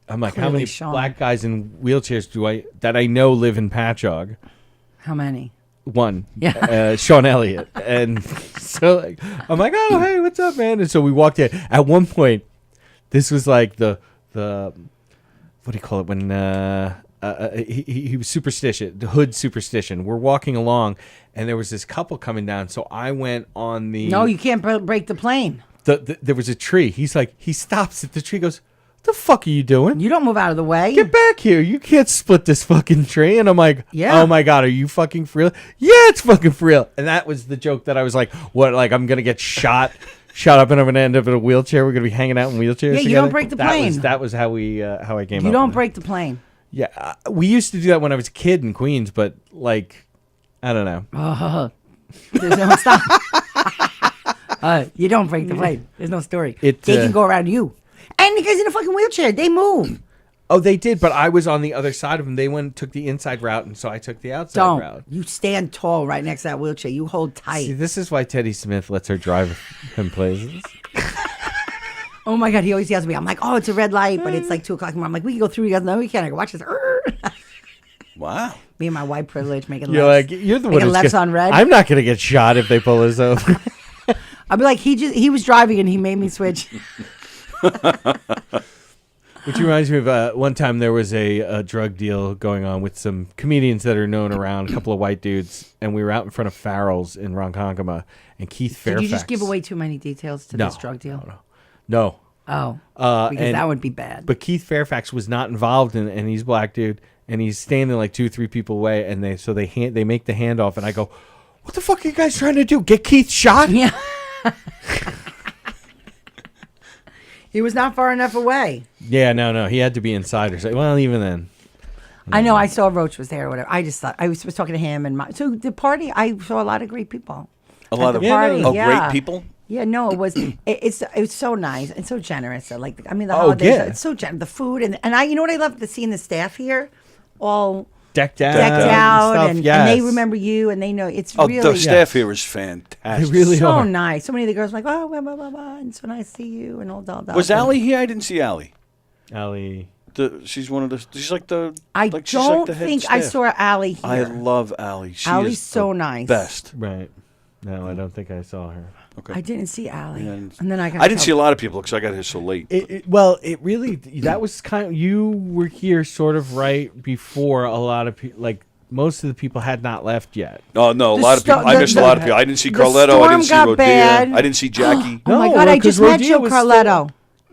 I'm like, how Clearly many Sean. black guys in wheelchairs that I know live in Patchogue? How many? One, Yeah. Sean Elliott, and so like, I'm like, oh hey, what's up, man? And so we walked in. At one point, this was like the what do you call it when he was superstition, the hood superstition. We're walking along, and there was this couple coming down. So I went on the No, you can't break the plane. there was a tree. He's like, he stops at the tree, goes, "The fuck are you doing? You don't move out of the way. Get back here! You can't split this fucking tree." And I'm like, Yeah. "Oh my God, are you fucking for real?" Yeah, it's fucking for real. And that was the joke that I was like, "What? Like I'm gonna get shot up, and I'm gonna end up in a wheelchair? We're gonna be hanging out in wheelchairs?" Yeah, you together?" don't break the plane. That was how I came up. You don't with it. break the plane. Yeah, we used to do that when I was a kid in Queens, but like, I don't know. There's no stop. You don't break the plane. There's no story. They can go around you. And the guy's in a fucking wheelchair. They move. Oh, they did, but I was on the other side of them. They took the inside route, and so I took the outside Don't. route. You stand tall right next to that wheelchair. You hold tight. See, this is why Teddy Smith lets her drive him places. Oh my God, he always yells at me. I'm like, oh, it's a red light, but it's like 2:00 in the morning. I'm like, we can go through. He goes, no, we can't. I go, watch this. Wow. Me and my white privilege making You're lefts. like, you're the one Making who's lefts gonna- on red. I'm not going to get shot if they pull us over. I'd be like, he was driving and he made me switch. Which reminds me of one time there was a drug deal going on with some comedians that are known around, a couple of white dudes, and we were out in front of Farrell's in Ronkonkoma, and Keith Fairfax. Did you just give away too many details to this drug deal? No. Oh, because and- that would be bad. But Keith Fairfax was not involved in it, and he's a black dude, and he's standing like 2-3 people away, and they make the handoff, and I go, "What the fuck are you guys trying to do? Get Keith shot?" Yeah. He was not far enough away. Yeah, no, he had to be inside or something. Well, even then. I know. I saw Roach was there or whatever. I just thought I was talking to him so the party. I saw a lot of great people. A lot of party. great people. Yeah, no, it was. It's so nice and so generous. I like. I mean, the Oh, holidays. yeah. It's so the food and I. You know what I love? Seeing the staff here, all Decked out, out, and, and they remember you and they know it's Oh, really the staff here is fantastic. They really so are. nice. So many of the girls were like, oh, blah, blah, blah, blah, and so nice to see you and all that. Was Allie here? I didn't see Allie. Allie. She's one of the. She's like the. I like, she's don't like the head think I staff. saw Allie here. I love Allie. She Allie's is so the nice. Best. Right. No, I don't think I saw her. Okay. I didn't see Allie. Yeah, And then I got I didn't see a lot of people because I got here so late. It really, that was kind of, you were here sort of right before a lot of people, like most of the people had not left yet. Oh no, a The lot of people. I missed a lot of people. I didn't see the Carletto. I storm didn't see got Rodia. bad. I didn't see Jackie. Oh my No, God, I 'cause just met Rodia Joe was Carletto.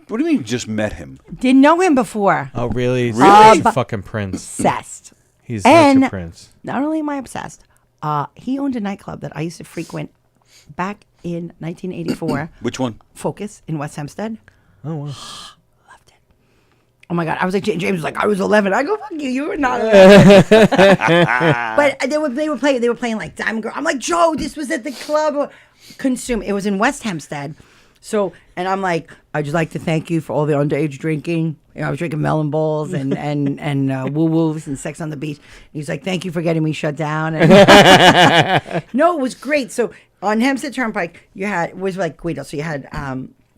What do you mean you just met him? Didn't know him before. Oh, really? Really? He's a fucking prince. Obsessed. He's And- such a prince. Not only am I obsessed, he owned a nightclub that I used to frequent back in 1984. Which one? Focus in West Hempstead. Oh, wow. Loved it. Oh my God. I was like, James was like, I was 11. I go, fuck you. You were not 11. But they were playing like Diamond Girl. I'm like, Joe, this was at the club. Consume. It was in West Hempstead. So, and I'm like, I'd just like to thank you for all the underage drinking. You know, I was drinking melon balls and woo woos and sex on the beach. He's like, thank you for getting me shut down. And no, it was great. So on Hempstead Turnpike, it was like Guido. So you had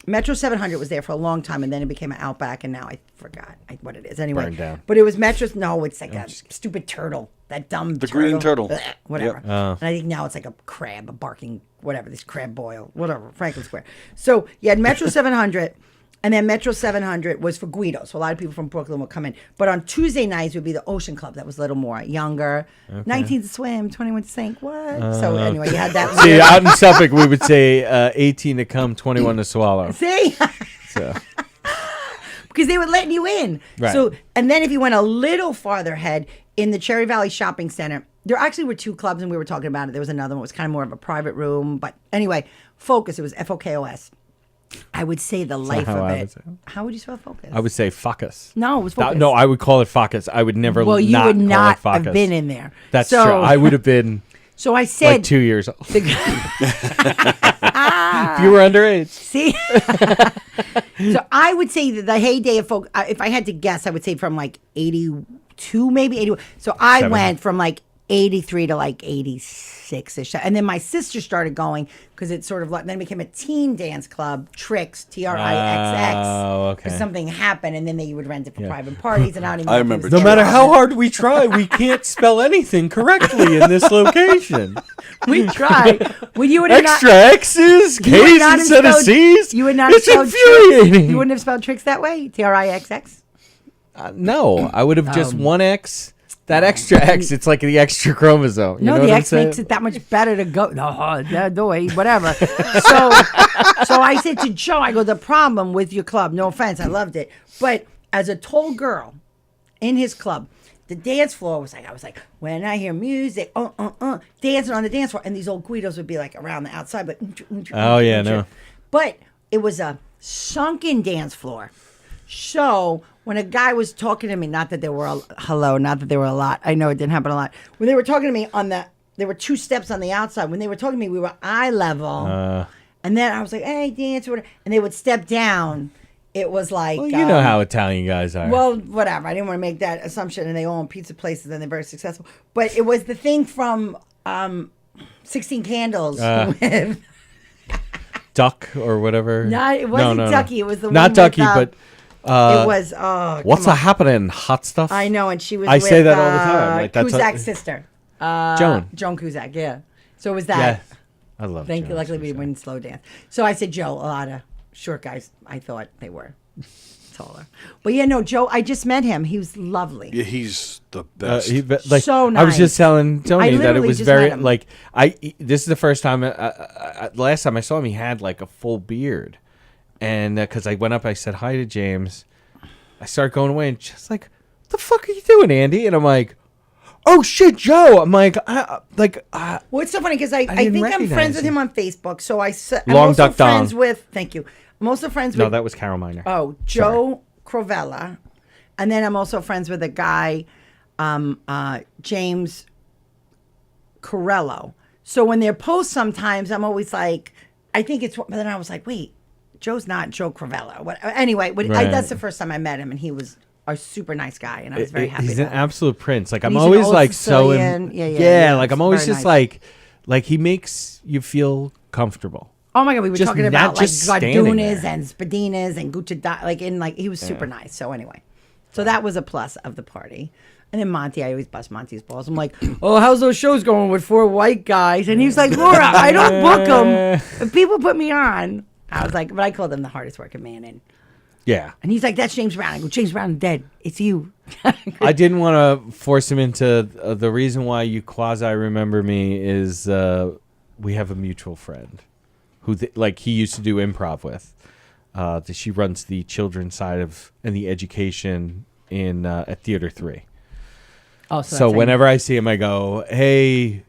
Metro 700 was there for a long time, and then it became an Outback, and now I forgot what it is. Anyway, Burned down. but it was Metro. No, it's like a stupid turtle. That dumb The green turtle. Blech, whatever. Yep. And I think now it's like a crab, a barking, whatever. This crab boil, whatever. Franklin Square. So you had Metro 700. And then Metro 700 was for Guido. So a lot of people from Brooklyn would come in. But on Tuesday nights would be the Ocean Club. That was a little more younger. 19 to swim, 21 to sink. What? So anyway, you had that. See, out in Suffolk, we would say 18 to come, 21 to swallow. See? So Because they were letting you in. Right. So, and then if you went a little farther ahead, in the Cherry Valley Shopping Center, there actually were 2 clubs, and we were talking about it. There was another one. It was kind of more of a private room. But anyway, Focus. It was Fokos. I would say the life how of I it. would say it. How would you spell Focus? I would say Focus. No, it was Focus. No, I would call it Focus. I would never Well, you not would call not it Focus. have been in there. That's So- true. I would have been So I said, like 2 years old. If you were underage. see? So I would say that the heyday of folk, if I had to guess, I would say from like 82, maybe 81. So I 70. went from like 83 to like 86-ish. And then my sister started going because it sort of like, then it became a teen dance club, Trix, Trixx. Oh, okay. Because something happened, and then they would rent it for private parties. And I don't even I know if it remember was No Trix. matter how hard we try, we can't spell anything correctly in this location. we tried. Well, you would have not. Extra X's, You would K's not have instead of spelled- C's. You would not It's have spelled infuriating. Trix. You wouldn't have spelled Trix that way? Trixx? No, I would have just one X. That extra X, it's like the extra chromosome. You No, know the what I'm X saying? makes it that much better to go. No way, whatever. So I said to Joe, I go, the problem with your club, no offense, I loved it. But as a tall girl in his club, the dance floor was like, I was like, when I hear music, dancing on the dance floor. And these old Guidos would be like around the outside, but Oh, yeah, no. But it was a sunken dance floor. So when a guy was talking to me, not that there were a lot. I know it didn't happen a lot. When they were talking to me there were 2 steps on the outside. When they were talking to me, we were eye level. And then I was like, hey, dance, or whatever. And they would step down. It was like, Well, you know how Italian guys are. well, whatever. I didn't want to make that assumption. And they all own pizza places and they're very successful. But it was the thing from 16 Candles with. Duck or whatever. It wasn't Ducky. It was the not one Ducky, with, but it was. what's happening? Hot stuff. I know, and she was. I with, say that all the time. Like, that's Cusack's sister, Joan Cusack. Yeah. So it was that. Yeah, I love. Thank you. Jones Luckily, we Cusack. wouldn't slow dance. So I said, Joe, a lot of short guys. I thought they were taller, but yeah, no, Joe. I just met him. He was lovely. Yeah, he's the best. So I was just nice. telling Tony that it literally was just very met him. like this is the first time. Last time I saw him, he had like a full beard, and because I went up, I said hi to James. I started going away, and just like, "What the fuck are you doing, Andy?" And I'm like, "Oh shit, Joe!" I'm like, Well, it's so funny because I didn't think I'm friends recognize with him. him on Facebook. So I'm Long also Duck Dong. friends with. Thank you. I'm also friends no, with. that was Carol Miner. Oh, Joe Crovella. And then I'm also friends with a guy, James Corello. So when they're posts sometimes, I'm always like, I think it's, but then I was like, wait, Joe's not Joe Crovella. Anyway, Right. that's the first time I met him, and he was a super nice guy, and I was very happy. He's an about it. absolute prince. Like I'm He's an always old like so. Sicilian. Yeah, Like I'm it's always very just nice. like he makes you feel comfortable. Oh my God, we were Just talking not about like just standing Gardunas there. and Spadinas and Gucci, he was super nice. So anyway, so that was a plus of the party. And then Monty, I always bust Monty's balls. I'm like, oh, how's those shows going with 4 white guys? And he was like, Laura, I don't book them. If people put me on. I was like, but I called him the hardest working man. Yeah. And he's like, that's James Brown. I go, James Brown is dead. It's you. I didn't want to force him into the reason why you quasi remember me is we have a mutual friend who he used to do improv with. She runs the children's side of and the education in at Theater 3. Oh, So whenever I see him, I go, "Hey,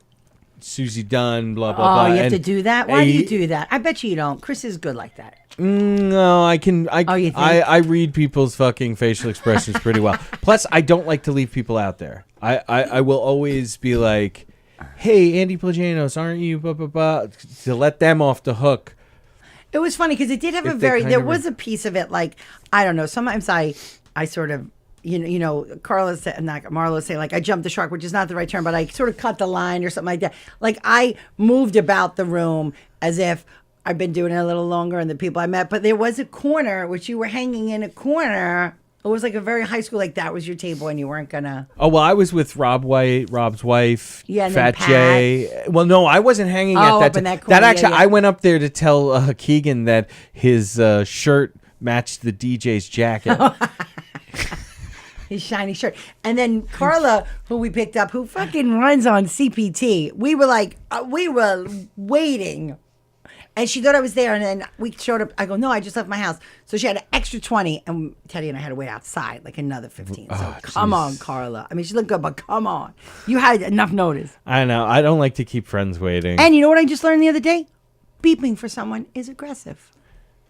Susie Dunn, blah blah blah." Oh, you have And to do that? Why do you do that? I bet you don't. Chris is good like that. No, I can. You think? I read people's fucking facial expressions pretty well. Plus, I don't like to leave people out there. I will always be like, "Hey, Andy Plagainos, aren't you?" Blah, blah, blah, to let them off the hook. It was funny because it did have If a they very. kind There of was a piece of it like I don't know. Sometimes I sort of Carla said, not Marlo say like I jumped the shark, which is not the right term, but I sort of cut the line or something like that. Like I moved about the room as if I've been doing it a little longer and the people I met. But there was a corner, which you were hanging in a corner. It was like a very high school, like that was your table and you weren't going to. Oh, well, I was with Rob White, Rob's wife, Yeah, and then Fat Pat. Jay. Well, no, I wasn't hanging at Oh, that up in time. that corner, actually, yeah. I went up there to tell Keegan that his shirt matched the DJ's jacket. His shiny shirt. And then Carla, who we picked up, who fucking runs on CPT, we were like, we were waiting. And she thought I was there. And then we showed up. I go, no, I just left my house. So she had an extra 20. And Teddy and I had to wait outside like another 15. So come on, Carla. I mean, she looked good, but come on. You had enough notice. I know. I don't like to keep friends waiting. And you know what I just learned the other day? Beeping for someone is aggressive.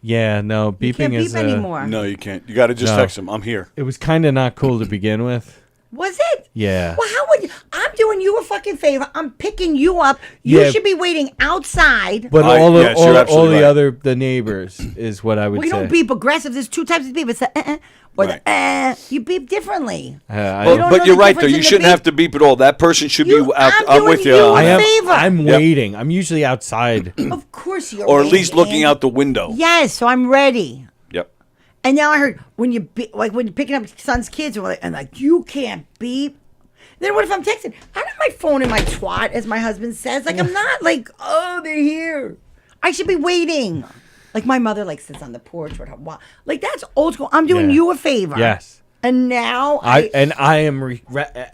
Yeah, no, beeping You can't is beep anymore. No, you can't. You got to just No. text them. I'm here. It was kind of not cool to begin with. Was it? Yeah. Well, how would you? I'm doing you a fucking favor. I'm picking you up. You Yeah. should be waiting outside. But I- all yes, you're all absolutely the right. other the neighbors is what I would We say. don't beep aggressive. There's two types of beep. It's the or Right. the You beep differently. I, You don't But know you're the right, though. difference You in the shouldn't beep? have to beep at all. That person should You- be out. I'm I'm with doing you. you on a that. favor. I'm Yep. waiting. I'm usually outside. Of course you're. Or at least looking waiting. out the window. Yes, so I'm ready. Yep. And now I heard when you when you're picking up son's kids and like you can't beep. Then what if I'm texting? I don't have my phone in my twat, as my husband says. Like I'm not like, oh, they're here. I should be waiting. Like my mother like sits on the porch with her like that's old school. I'm doing Yeah. you a favor. Yes. And now I am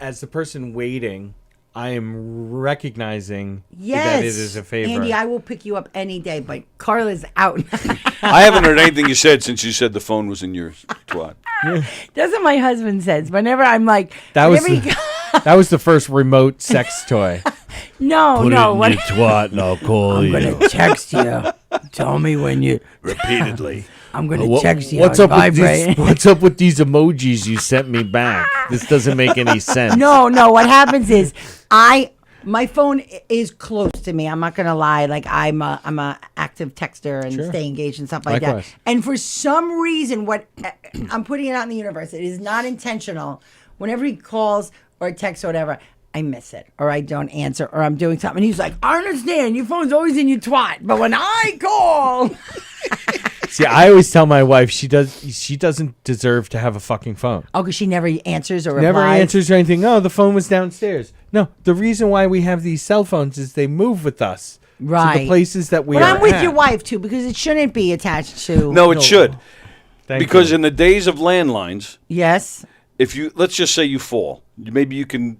as the person waiting, I am recognizing yes, that it is a favor. Andy, I will pick you up any day, but Carla's out. I haven't heard anything you said since you said the phone was in your twat. That's what my husband says. Whenever I'm like, That was whenever that was the first remote sex toy. no. What, twat and I'll call I'm gonna text you. Tell me when you. Repeatedly. I'm gonna text you. What's on up with vibrate. this, what's up with these emojis you sent me back? This doesn't make any sense. No. What happens is my phone is close to me. I'm not gonna lie. Like I'm a active texter and stay engaged and stuff like Likewise. that. And for some reason, what I'm putting it out in the universe, it is not intentional. Whenever he calls or texts or whatever, I miss it or I don't answer or I'm doing something. And he's like, I understand. Your phone's always in your twat, but when I call. See, I always tell my wife she doesn't deserve to have a fucking phone. Oh, because she never answers or Never replies. answers or anything. No, the phone was downstairs. No, the reason why we have these cell phones is they move with us to Right. the places that we But are I'm with at. your wife too because it shouldn't be attached to. No, it should. Thank Because you. in the days of landlines, Yes. if you let's just say you fall, maybe you can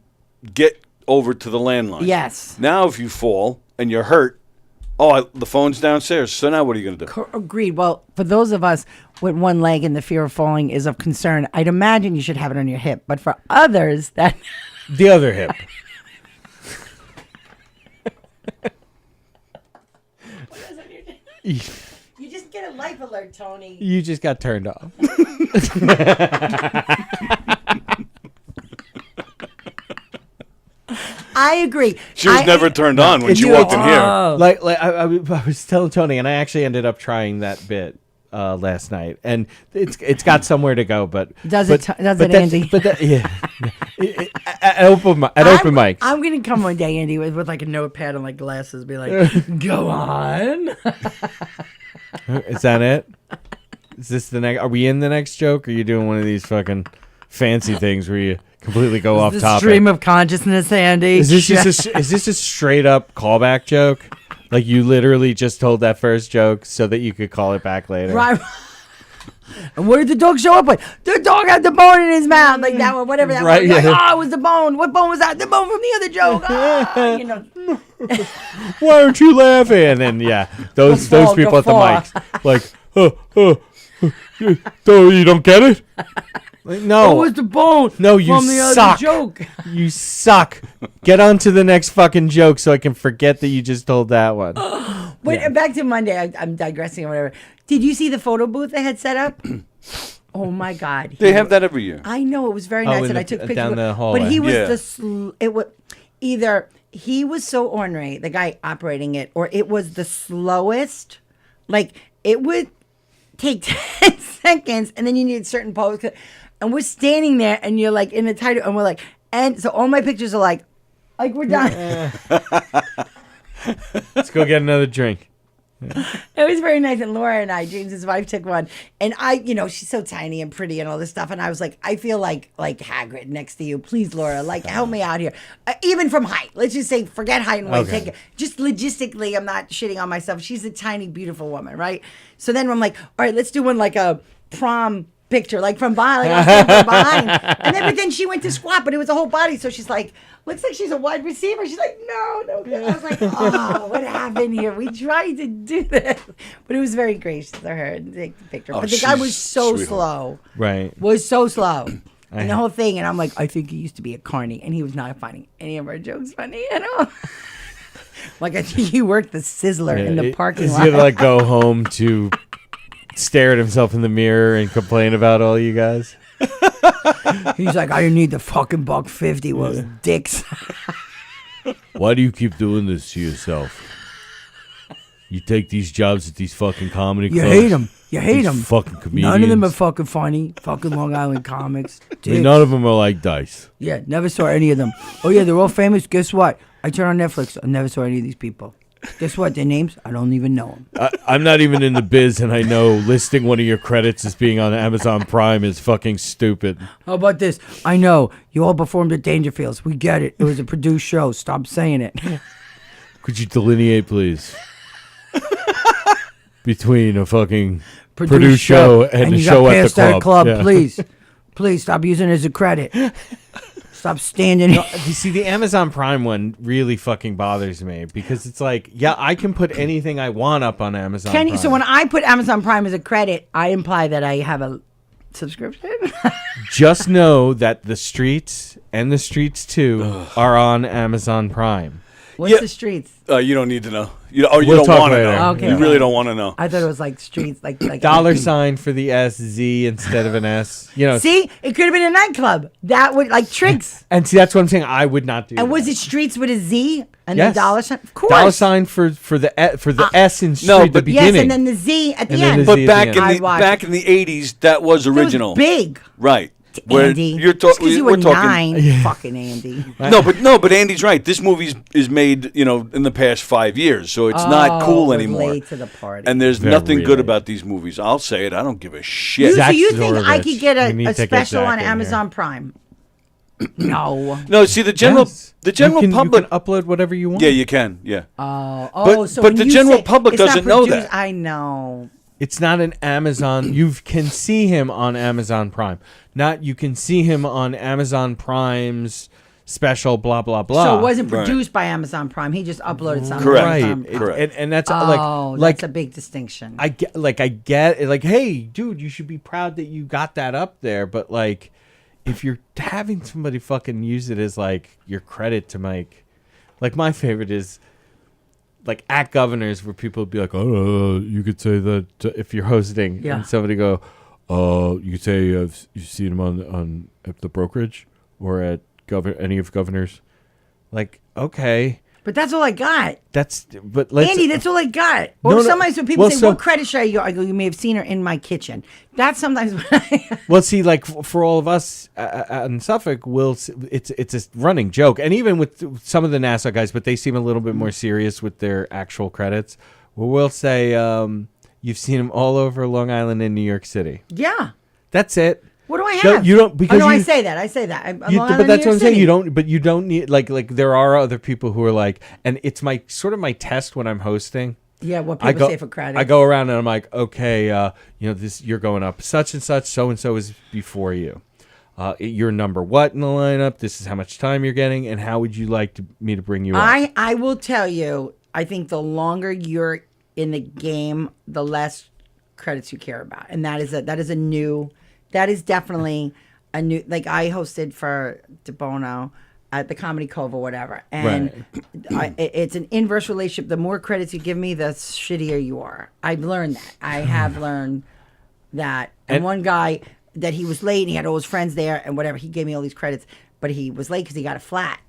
get over to the landline. Yes. Now, if you fall and you're hurt, the phone's downstairs. So now, what are you going to do? Agreed. Well, for those of us with one leg and the fear of falling is of concern, I'd imagine you should have it on your hip. But for others, that the other hip. you just get a life alert, Tony. You just got turned off. I agree. She was never turned on when It's- she walked in here. Like I was telling Tony, and I actually ended up trying that bit last night, and it's got somewhere to go. But Does but, it, does but it, that's- Andy? But that, yeah, at open mics. I'm gonna come one day, Andy, with like a notepad and like glasses, be like, "Go on." Is that it? Is this the next? Are we in the next joke? Or are you doing one of these fucking fancy things where you completely go off The topic? stream of consciousness, Andy. Is this just is this a straight up callback joke? Like you literally just told that first joke so that you could call it back later. right? And what did the dog show up with? The dog had the bone in his mouth, like that one, whatever that Right, was. Like, yeah. oh, it was the bone. What bone was that? The bone from the other joke. Ah, you know. Why aren't you laughing? And then those Guffaw, people at the guffaw. mics like, you don't get it? Like, no, It was the bone. No, you from the suck. other joke. you suck. Get on to the next fucking joke so I can forget that you just told that one. But back to Monday. I'm digressing or whatever. Did you see the photo booth they had set up? Oh my God! They have that every year. I know it was very Oh, nice, in and the- I took pictures. down of the it. hallway. But he was Yeah. it was either he was so ornery, the guy operating it, or it was the slowest. Like it would take 10 seconds, and then you need certain pose. And we're standing there, and you're like in a title, and we're like, and so all my pictures are like we're done. Let's go get another drink. It was very nice. And Laura and I, James's wife, took one. And she's so tiny and pretty and all this stuff. And I was like, I feel like Hagrid next to you. Please, Laura, help me out here. Even from height. Let's just say, forget height and weight. Okay. Take it. Just logistically, I'm not shitting on myself. She's a tiny, beautiful woman, right? So then I'm like, all right, let's do one like a prom picture, like from behind. Like I'm from behind. And then, but then she went to squat, but it was a whole body. So she's like, looks like she's a wide receiver. She's like, no. I was like, oh, what happened here? We tried to do this. But it was very gracious of her to take the picture. Oh, But the guy she's was so sweetheart. slow. Right. Was so slow. And the whole thing. And I'm like, I think he used to be a carny. And he was not finding any of our jokes funny at all. Like, I think he worked the Sizzler in the parking Is lot. he gonna go home to stare at himself in the mirror and complain about all you guys? He's like, I need the fucking $1.50. Well, dicks. Why do you keep doing this to yourself? You take these jobs at these fucking comedy You clubs. hate them. You hate These them. fucking comedians. None of them are fucking funny. Fucking Long Island comics. I mean, Dicks. none of them are like Dice. Yeah, never saw any of them. Oh, yeah, they're all famous. Guess what? I turn on Netflix. I never saw any of these people. Guess what? Their names? I don't even know them. I'm not even in the biz, and I know listing one of your credits as being on Amazon Prime is fucking stupid. How about this? I know. You all performed at Dangerfields. We get it. It was a produced show. Stop saying it. Could you delineate, please, between a fucking Produced produced show and a you show got at past the that club? club. Yeah. Please. Please stop using it as a credit. Stop standing. You see, the Amazon Prime one really fucking bothers me because it's like, yeah, I can put anything I want up on Amazon Can you? Prime. So when I put Amazon Prime as a credit, I imply that I have a subscription. Just know that The Streets and The Streets 2 are on Amazon Prime. What's Yeah. the streets? You don't need to know. You We'll don't talk want to later. know. Okay. You really don't want to know. I thought it was like streets, like Dollar sign for the SZ instead of an S. You know, See, it could have been a nightclub. That would like tricks. and see, that's what I'm saying. I would not do. And that. was it streets with a Z and Yes. then dollar sign? Of course. dollar sign for the S in street no, at the but- beginning? Yes, and then the Z at the And then end. the But Z at back the in end. I the watched back in the 80s, that was It was original. big. Right. Where Andy. you're Just 'cause you we're were talking. 9. Fucking Andy. No, but Andy's right. This movie is made, in the past 5 years, so it's not cool we're anymore. late to the party. And there's Very nothing good late. about these movies. I'll say it. I don't give a shit. So Zach you think I Zorovich. could get We need a to get special Zach on in Amazon Prime? No. No, see the general Yes. public. You can upload whatever you want. Yeah, you can. Yeah. So but when the you general say public it's not doesn't know produced- that. I know. It's not an Amazon. You can see him on Amazon Prime. Not you can see him on Amazon Prime's special blah blah blah. So it wasn't Right. produced by Amazon Prime. He just uploaded something. Correct. right. Amazon Prime. Correct. And that's Oh, like that's a big distinction. I get like, hey, dude, you should be proud that you got that up there. But like, if you're having somebody fucking use it as like your credit to like my favorite is like at Governors where people would be like, oh, you could say that if you're hosting Yeah. and somebody go, you could say you've seen him on at the brokerage or at any of Governors. Like, okay, but that's all I got. but let's Andy, that's all I got. No, Or no. sometimes when people Well, say, so- what credit should I go? I go, you may have seen her in my kitchen. That's sometimes when I... Well, see, like for all of us in Suffolk, it's a running joke, and even with some of the Nassau guys, but they seem a little bit more serious with their actual credits. Well, we'll say you've seen them all over Long Island and New York City. Yeah. That's it. What do I No, have? you don't- because oh, no, I you- say that. I say that. I'm Long But Island, that's New what I'm York saying. City. You don't need like there are other people who are like, and it's my sort of my test when I'm hosting. Yeah, what I people go, say for credit. I go around and I'm like, okay, this you're going up such and such, so and so is before you. Your number what in the lineup? This is how much time you're getting, and how would you like me to bring you up? I will tell you, I think the longer you're in the game, the less credits you care about. And that is definitely a new, like I hosted for DeBono at the Comedy Cove or whatever. And it's an inverse relationship. The more credits you give me, the shittier you are. I've learned that. I have learned that. And one guy that he was late and he had all his friends there and whatever, he gave me all these credits, but he was late because he got a flat.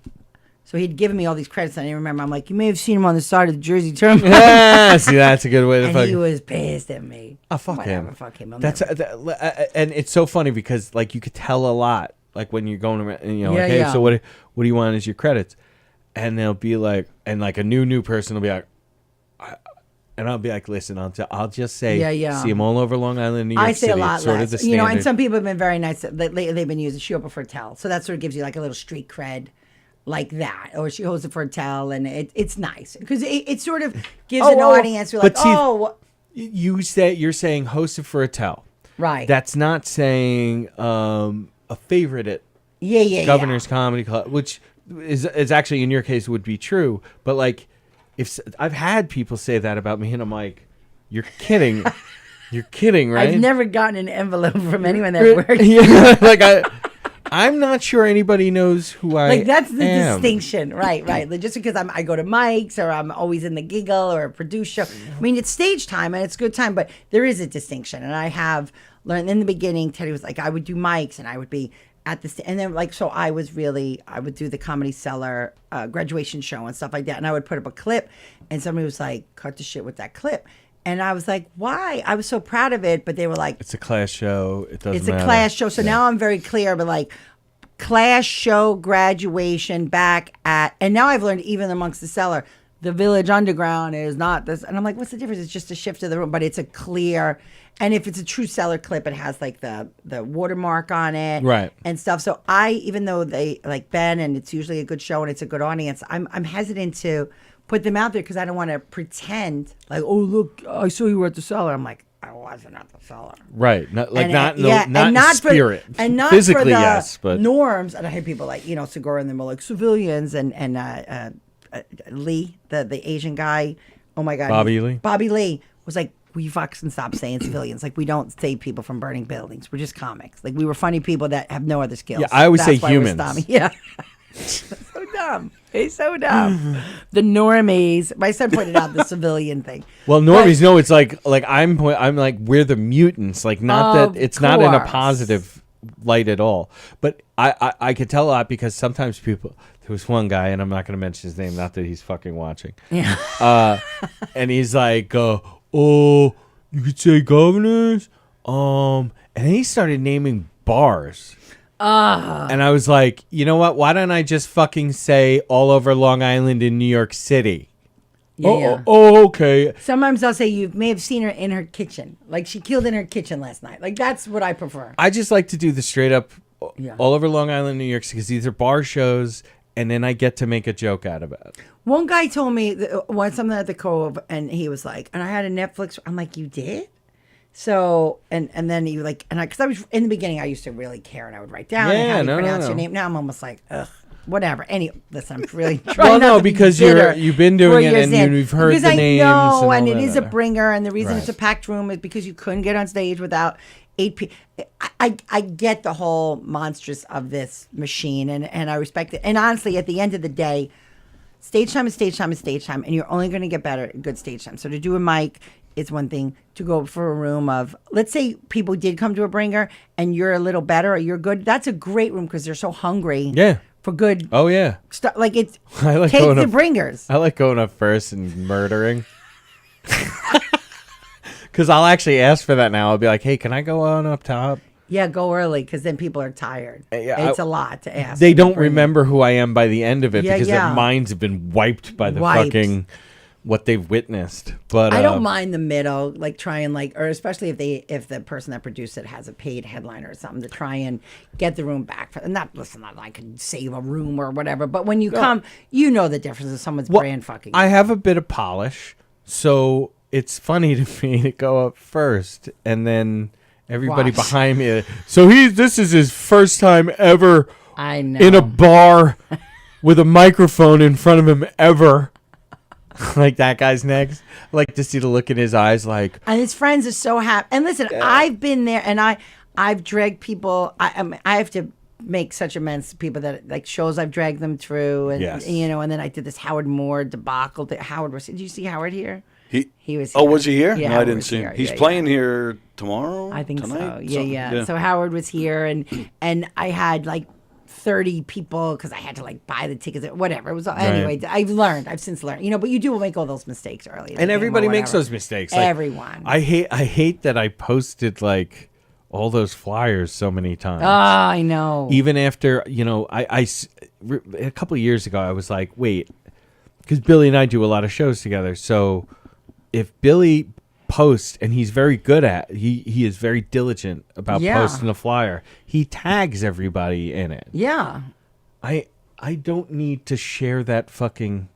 So he'd given me all these credits, and I didn't remember. I'm like, you may have seen him on the side of the Jersey Turnpike. Yeah, see, that's a good way to And fuck. he was pissed at me. Oh, fuck Whatever, him. fuck him. That's and it's so funny because like you could tell a lot like when you're going around and like, hey, Yeah. so what do you want as your credits? And they'll be like, and like a new person will be like, And I'll be like, listen, I'll just say, Yeah. see them all over Long Island, New York I say City. a lot It's sort less. of the standard. And some people have been very nice. Lately, they've been using She Opened for a Tell. So that sort of gives you like a little street cred like that. Or She Hosted for a Tell. And it's nice. Because it sort of gives an audience who are like, you're saying hosted for a tell. right. That's not saying a favorite at Governor's Comedy Club, which is actually in your case would be true. But like, if I've had people say that about me, and I'm like, you're kidding. You're kidding, right? I've never gotten an envelope from anyone that works. Yeah, like I'm not sure anybody knows who I am. Like that's the distinction, right? Like, just because I go to Mike's or I'm always in the Giggle or a produce show. I mean, it's stage time and it's good time, but there is a distinction. And I have learned in the beginning. Teddy was like, I would do Mike's and I would be at the and then like so I would do the Comedy Cellar graduation show and stuff like that, and I would put up a clip, and somebody was like, cut the shit with that clip. And I was like, why? I was so proud of it, but they were like, it's a class show. It doesn't matter. It's a class show. So now I'm very clear, but like class show graduation back at, and now I've learned even amongst the cellar, the Village Underground is not this. And I'm like, what's the difference? It's just a shift of the room, but it's a clear, and if it's a true cellar clip, it has like the watermark on it. Right. And stuff. So even though they like Ben, and it's usually a good show and it's a good audience, I'm hesitant to put them out there because I don't want to pretend like, oh look, I saw you were at the cellar. I'm like, I wasn't at the cellar. Right. Not like not and in spirit. And not physically, for the yes, but norms. And I hear people like, Segura and them were like civilians and Lee, the Asian guy. Oh my God. Bobby Lee was like, will you fucking stop saying civilians? Like, we don't save people from burning buildings. We're just comics. Like, we were funny people that have no other skills. Yeah, I always say That's why we're humans. stopping. Yeah. So dumb. He's so dumb. The normies. My son pointed out the civilian thing. Well, normies, no, it's like I'm like, we're the mutants. Like, not that it's not in a positive light at all. But I could tell a lot because sometimes people, there was one guy, and I'm not going to mention his name, not that he's fucking watching. Yeah. And he's like, oh, you could say Governors. And then he started naming bars. And I was like, you know what? Why don't I just fucking say all over Long Island in New York City? Yeah. Oh, okay. Sometimes I'll say you may have seen her in her kitchen. Like she killed in her kitchen last night. Like that's what I prefer. I just like to do the straight up all over Long Island, New York City, because these are bar shows, and then I get to make a joke out of it. One guy told me something at the Cove, and he was like, and I had a Netflix. I'm like, you did? So, and then you like, and because I was in the beginning, I used to really care, and I would write down how you pronounce your name. Now I'm almost like, ugh, whatever. Listen, I'm really trying not to be because bitter you've been doing it, and you've heard the names. Because I know, and it that. is a bringer, and the reason it's a packed room is because you couldn't get on stage without 8 people. I get the whole monstrous of this machine, and I respect it. And honestly, at the end of the day, stage time is stage time is stage time, and you're only going to get better at good stage time. So to do a mic is one thing. To go for a room of, let's say people did come to a bringer, and you're a little better or you're good, that's a great room because they're so hungry. Yeah. For good. Oh yeah. Stuff like it's. I like take going the up, bringers. I like going up first and murdering. Because I'll actually ask for that now. I'll be like, hey, can I go on up top? Yeah, go early because then people are tired. It's a lot to ask. They don't remember who I am by the end of it because yeah. their minds have been wiped by the fucking what they've witnessed. But I don't mind the middle, like try and or especially if the person that produced it has a paid headliner or something to try and get the room back. Not I can save a room or whatever, but when you come, you know the difference of someone's brand fucking. I have a bit of polish, so it's funny to me to go up first and then everybody behind me. So this is his first time ever. I know. In a bar with a microphone in front of him ever. Like that guy's next. I like to see the look in his eyes, like. And his friends are so happy. And listen, I've been there, and I've dragged people. I have to make such amends to people that like shows I've dragged them through, and and then I did this Howard Moore debacle. Howard was. Did you see Howard here? He was here. Oh, was he here? Yeah, no, I didn't see him. He's playing here tomorrow. I think tonight, so. Yeah. So Howard was here, and I had like 30 people because I had to buy the tickets, whatever it was. Anyway, I've since learned, but you do make all those mistakes early, and everybody makes those mistakes. Everyone. I hate that I posted all those flyers so many times. Oh, I know. Even after I a couple of years ago, I was like, wait, because Billy and I do a lot of shows together, so if Billy posts, and he's very good at, he is very diligent about posting a flyer. He tags everybody in it. Yeah. I don't need to share that fucking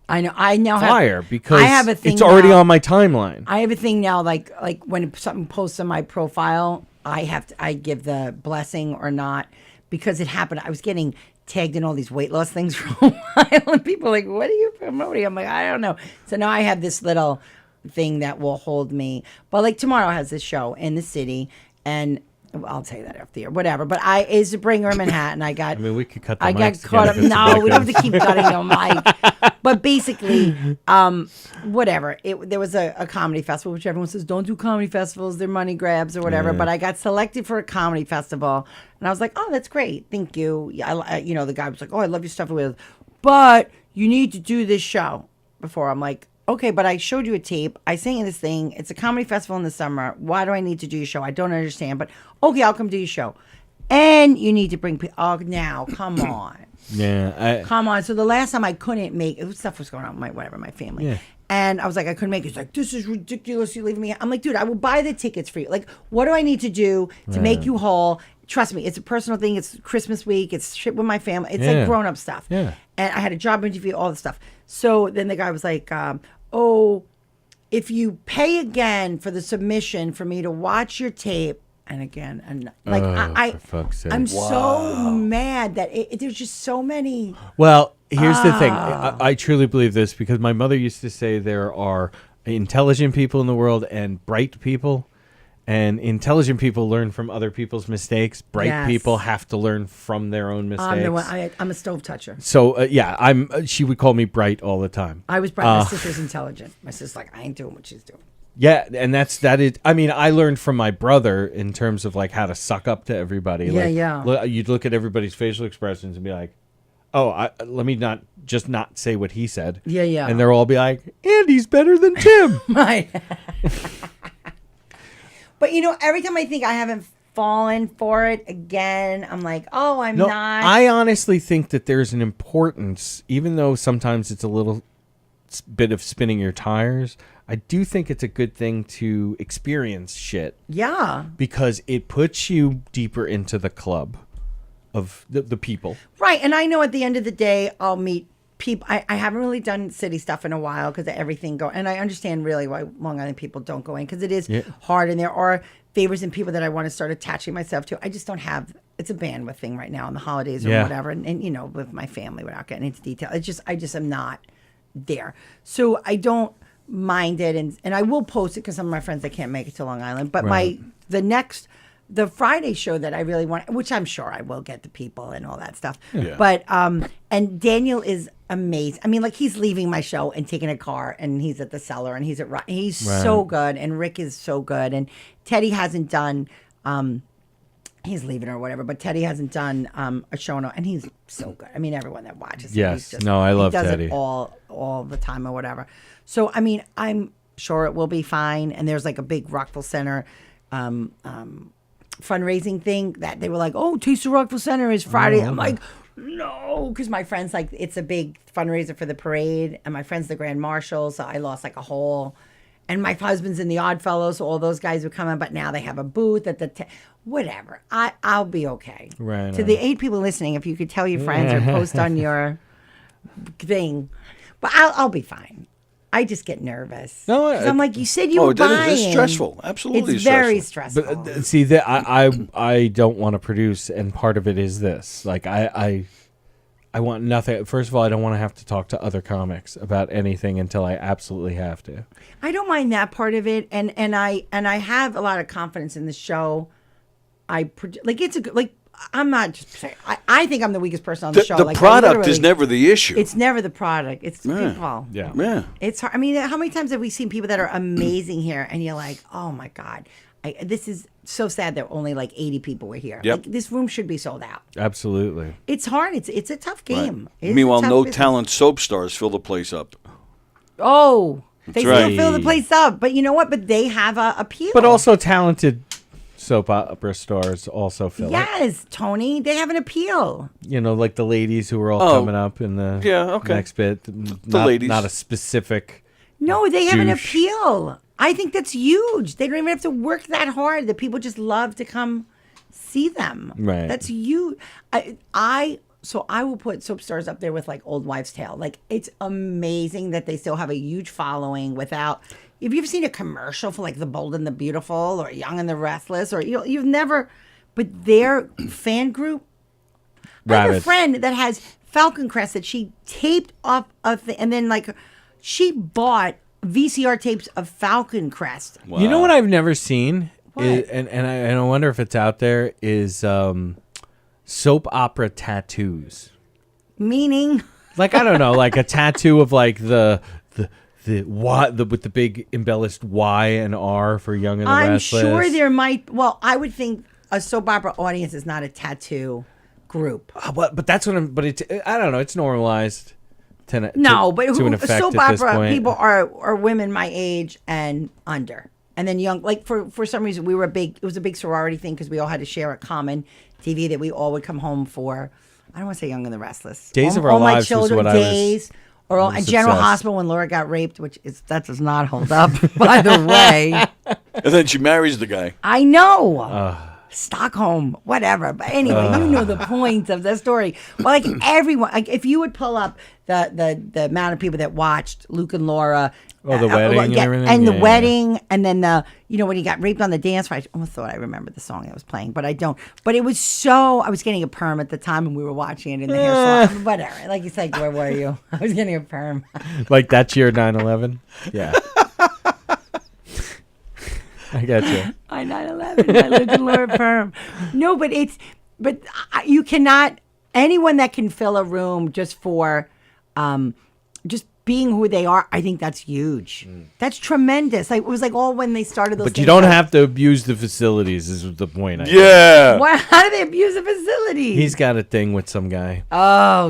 I know. I now flyer because I have a thing it's already now, on my timeline. I have a thing now, like when something posts on my profile, I give the blessing or not, because it happened. I was getting tagged in all these weight loss things for a while, and people are like, what are you promoting? I'm like, I don't know. So now I have this little thing that will hold me. But like tomorrow has this show in the city, and I'll tell you that after the year, whatever. But is a bringer in Manhattan. I mean, we could cut the I got mics caught up. together if it's No, a we don't have to keep cutting no mic. But basically, whatever. There was a comedy festival, which everyone says, don't do comedy festivals. They're money grabs or whatever. But I got selected for a comedy festival. And I was like, oh, that's great. Thank you. The guy was like, oh, I love your stuff. But you need to do this show before. I'm like, okay, but I showed you a tape. I sang in this thing. It's a comedy festival in the summer. Why do I need to do your show? I don't understand. But okay, I'll come do your show. And you need to bring people. Oh, now, come on. Yeah. Come on. So the last time I couldn't make it, stuff was going on with my family. Yeah. And I was like, I couldn't make it. He's like, this is ridiculous. You're leaving me. I'm like, dude, I will buy the tickets for you. Like, what do I need to do to make you whole? Trust me, it's a personal thing. It's Christmas week. It's shit with my family. It's like grown up stuff. Yeah. And I had a job interview, all the stuff. So then the guy was like, oh, if you pay again for the submission for me to watch your tape, and again, and like for fuck's sake. I'm so mad that there's just so many. Well, here's the thing. I truly believe this because my mother used to say there are intelligent people in the world and bright people. And intelligent people learn from other people's mistakes. Bright people have to learn from their own mistakes. I'm a stove toucher. So she would call me bright all the time. I was bright. My sister's intelligent. My sister's like, I ain't doing what she's doing. Yeah, and that is. I mean, I learned from my brother in terms of like how to suck up to everybody. You'd look at everybody's facial expressions and be like, "Oh, let me not say what he said." Yeah. And they'll all be like, "Andy's better than Tim." Right. But every time I think I haven't fallen for it again, I'm like, oh, I'm not. I honestly think that there's an importance, even though sometimes it's a little bit of spinning your tires. I do think it's a good thing to experience shit. Yeah. Because it puts you deeper into the club of the people. Right. And I know at the end of the day, I'll meet people. I haven't really done city stuff in a while because of everything going. And I understand really why Long Island people don't go in because it is hard. And there are favors and people that I want to start attaching myself to. I just don't have. It's a bandwidth thing right now on the holidays or whatever. And with my family, without getting into detail, I just am not there. So I don't mind it. And I will post it because some of my friends, they can't make it to Long Island. But the Friday show that I really want, which I'm sure I will get the people and all that stuff. Yeah. But, and Daniel is amazing. I mean, like he's leaving my show and taking a car and he's at the Cellar and he's so good. And Rick is so good. And Teddy hasn't done, he's leaving or whatever, but Teddy hasn't done a show and he's so good. I mean, everyone that watches him, I love Teddy. He does it all the time or whatever. So, I mean, I'm sure it will be fine. And there's like a big Rockville Center fundraising thing that they were like, oh, Taste of Rockville Center is Friday. I'm like, no, because my friend's like, it's a big fundraiser for the parade. And my friend's the Grand Marshal, so I lost like a whole. And my husband's in the Odd Fellows, so all those guys would come in, but now they have a booth at the whatever. I'll be okay. Right. To the 8 people listening, if you could tell your friends or post on your thing, but I'll be fine. I just get nervous. No, I'm like, you said you were buying. It's stressful. Absolutely, it's very stressful. But see, that I don't want to produce, and part of it is this. Like I want nothing. First of all, I don't want to have to talk to other comics about anything until I absolutely have to. I don't mind that part of it, and I have a lot of confidence in the show. It's a good like. I'm not just saying. I think I'm the weakest person on the show. The product is never the issue. It's never the product. It's the people. Yeah. It's hard. I mean, how many times have we seen people that are amazing here, and you're like, oh my God, this is so sad that only like 80 people were here. Yep. Like, this room should be sold out. Absolutely. It's hard. It's a tough game. Right. Meanwhile, no talent soap stars fill the place up. Oh, they That's right. still fill the place up. But you know what? But they have a appeal. But also talented soap opera stars also fill it. Yes, Tony, they have an appeal. Like the ladies who are all coming up in the next bit. The ladies. Not a specific No, they have an douche. appeal. I think that's huge. They don't even have to work that hard. The people just love to come see them. Right. That's huge. So I will put soap stars up there with like Old Wives' Tale. Like it's amazing that they still have a huge following without. Have you ever seen a commercial for like The Bold and the Beautiful or Young and the Restless or you've never? But their fan group. I have a Rabbits. friend that has Falcon Crest that she taped off and then like she bought VCR tapes of Falcon Crest. You know what I've never seen? What? And I wonder if it's out there, is soap opera tattoos. Meaning, Like, I don't know, like a tattoo of like the Y, with the big embellished Y and R for Young and the I'm Restless. sure there might. Well, I would think a soap opera audience is not a tattoo group. But that's what but it's, I don't know, it's normalized. No, but to an effect soap at this opera point. people are women my age and under, and then young. Like for some reason, it was a big sorority thing because we all had to share a common TV that we all would come home for. I don't want to say Young and the Restless. Days of Our all my Lives was children, what I was- Days, or I all, was and General obsessed. Hospital when Laura got raped, that does not hold up. By the way, And then she marries the guy. I know. Stockholm, whatever. But anyway, you know the point of the story. Well, like everyone, like if you would pull up the amount of people that watched Luke and Laura. Oh, the wedding and everything? And the Yeah. wedding, and then when he got raped on the dance floor. I almost thought I remembered the song that was playing, but I don't. But it was I was getting a perm at the time when we were watching it in the hair salon. Whatever. Like you said, where were you? I was getting a perm. Like that's your 9/11? Yeah. I got you. I 9/11. I lived in Laura Perm. No, but you cannot, anyone that can fill a room just for just being who they are, I think that's huge. That's tremendous. Like, it was like all when they started those But you things, don't like, have to abuse the facilities is the point. I think. Yeah. how do they abuse the facility? He's got a thing with some guy.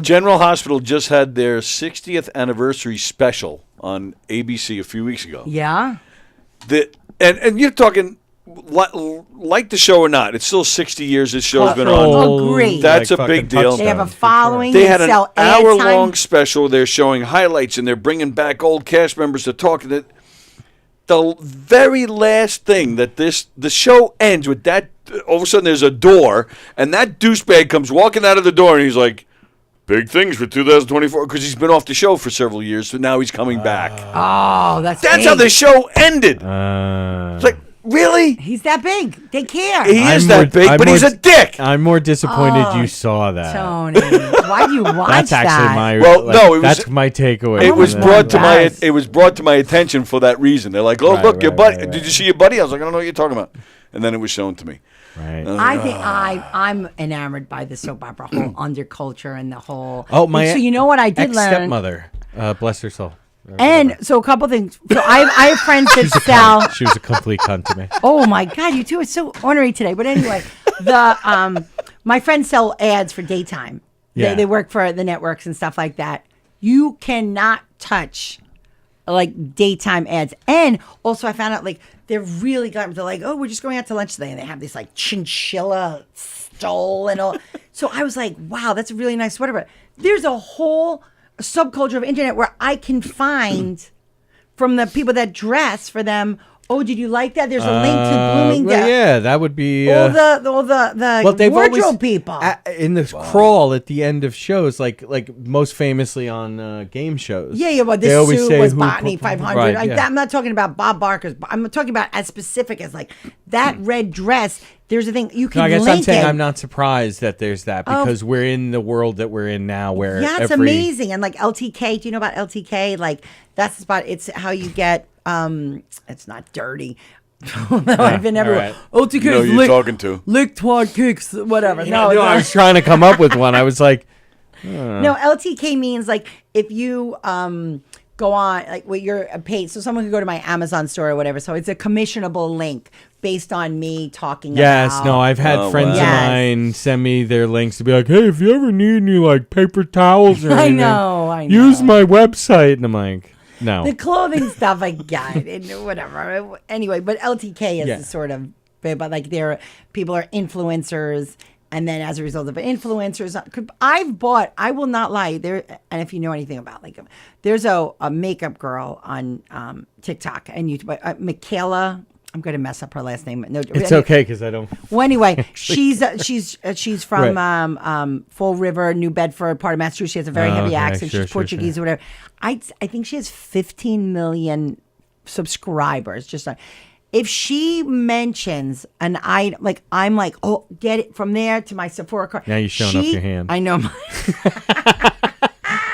General Hospital just had their 60th anniversary special on ABC a few weeks ago. Yeah. And you're talking, like the show or not, it's still 60 years this show's been Cultural, on. Agreed. That's a fucking big deal. They have a touchstone, for following. They had an sell hour-long airtime. special. They're showing highlights, and they're bringing back old cast members to talk. The very last thing the show ends with that, all of a sudden there's a door, and that douchebag comes walking out of the door, and he's like, big things for 2024, because he's been off the show for several years, so now he's coming back. Oh, that's How big. the show ended. It's like, really? He's that big. They care. He is that big, but he's a dick. I'm more disappointed you saw that. Tony, why do you watch That's actually that? my Well, no, it was- that's my takeaway. It from was that. brought to my Yes. it was brought to my attention for that reason. They're like, "Oh, Right, look, your right, buddy. right, Did right. you see your buddy?" I was like, "I don't know what you're talking about." And then it was shown to me. Right. I think I'm enamored by the soap opera whole underculture and the whole. Oh, my So you know what I did learn, ex-stepmother, bless her soul. and so a couple things. So I have friends that sell. She was a complete cunt to me. Oh my God, you two are so ornery today. But anyway, my friends sell ads for daytime. Yeah. They work for the networks and stuff like that. You cannot touch like daytime ads. And also I found out like they're really good. They're like, oh, we're just going out to lunch today. And they have this like chinchilla stole and all. So I was like, wow, that's a really nice sweater. But there's a whole subculture of internet where I can find from the people that dress for them. Oh, did you like that? There's a link to Bloomingdale. Well, yeah, that would be All the they've wardrobe always, people. in the crawl at the end of shows, like most famously on game shows. Yeah, but They this always suit say was who Botany put- 500. right, yeah. I'm not talking about Bob Barker's. I'm talking about as specific as like that red dress. There's a thing you can No, I guess link I'm saying it. I'm not surprised that there's that because we're in the world that we're in now where Yeah, it's amazing. And like LTK, do you know about LTK? Like that's the spot. It's how you get. It's not dirty. I've been everywhere. right. LTK You know is who you're talking to. lick twat kicks, whatever. No, No, I was trying to come up with one. I was like, No, LTK means like if you go on like what you're paid, so someone could go to my Amazon store or whatever. So it's a commissionable link based on me talking. yes, about. no, I've had Oh, friends wow. of Yes. mine send me their links to be like, hey, if you ever need any like paper towels or I anything, know. use my website. And I'm like, no. The clothing stuff I got and whatever. Anyway, but LTK is Yeah. the sort of, but like people are influencers And then as a result of influencers, I will not lie, and if you know anything about like, there's a makeup girl on TikTok and YouTube, Michaela. I'm going to mess up her last name. No, It's okay because I don't. Well, anyway, she's from Fall River, New Bedford, part of Massachusetts. She has a very heavy accent. Sure, she's Portuguese or whatever. I think she has 15 million subscribers. Just like, if she mentions an item, like I'm like, oh, get it from there to my Sephora card. Now you're showing off your hand. I know.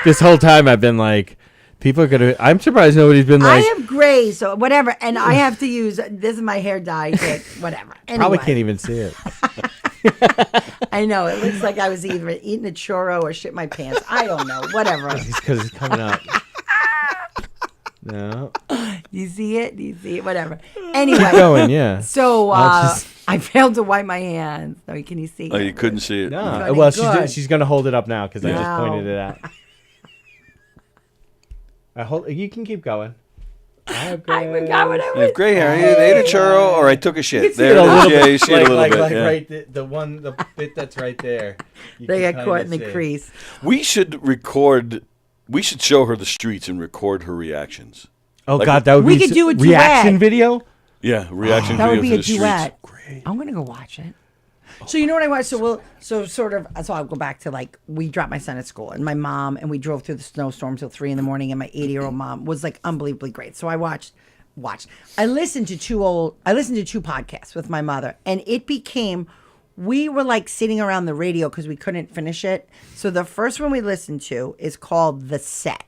This whole time I've been like, people are gonna. I'm surprised nobody's been I like. have gray, so whatever, and I have to use this is my hair dye kit, whatever. Anyway. Probably can't even see it. I know it looks like I was either eating a churro or shit my pants. I don't know, whatever. It's because it's coming up. No. You see it? Whatever. Anyway. Keep going, yeah. So I failed to wipe my hands. So can you see? Oh, you couldn't see it. No. Well, Good. she's gonna hold it up now because I just No. pointed it out. You can keep going. I forgot what I You was. have gray hair. I ate a churro or I took a shit. See There it it a is. little Yeah, bit, you see it a little bit. like Yeah. right the bit that's right there. You They can got caught in kinda the see. crease. We should record. We should show her the streets and record her reactions. Oh Like, God, that would we be could do a reaction duet. video. Yeah, reaction That video would be to a the streets. duet. Great. I'm gonna go watch it. So you know what I watched? So I'll go back to like we dropped my son at school and my mom and we drove through the snowstorm till 3 a.m. and my 80-year-old mom was like unbelievably great. So I watched. I listened to two podcasts with my mother and it became. We were like sitting around the radio because we couldn't finish it. So the first one we listened to is called The Set.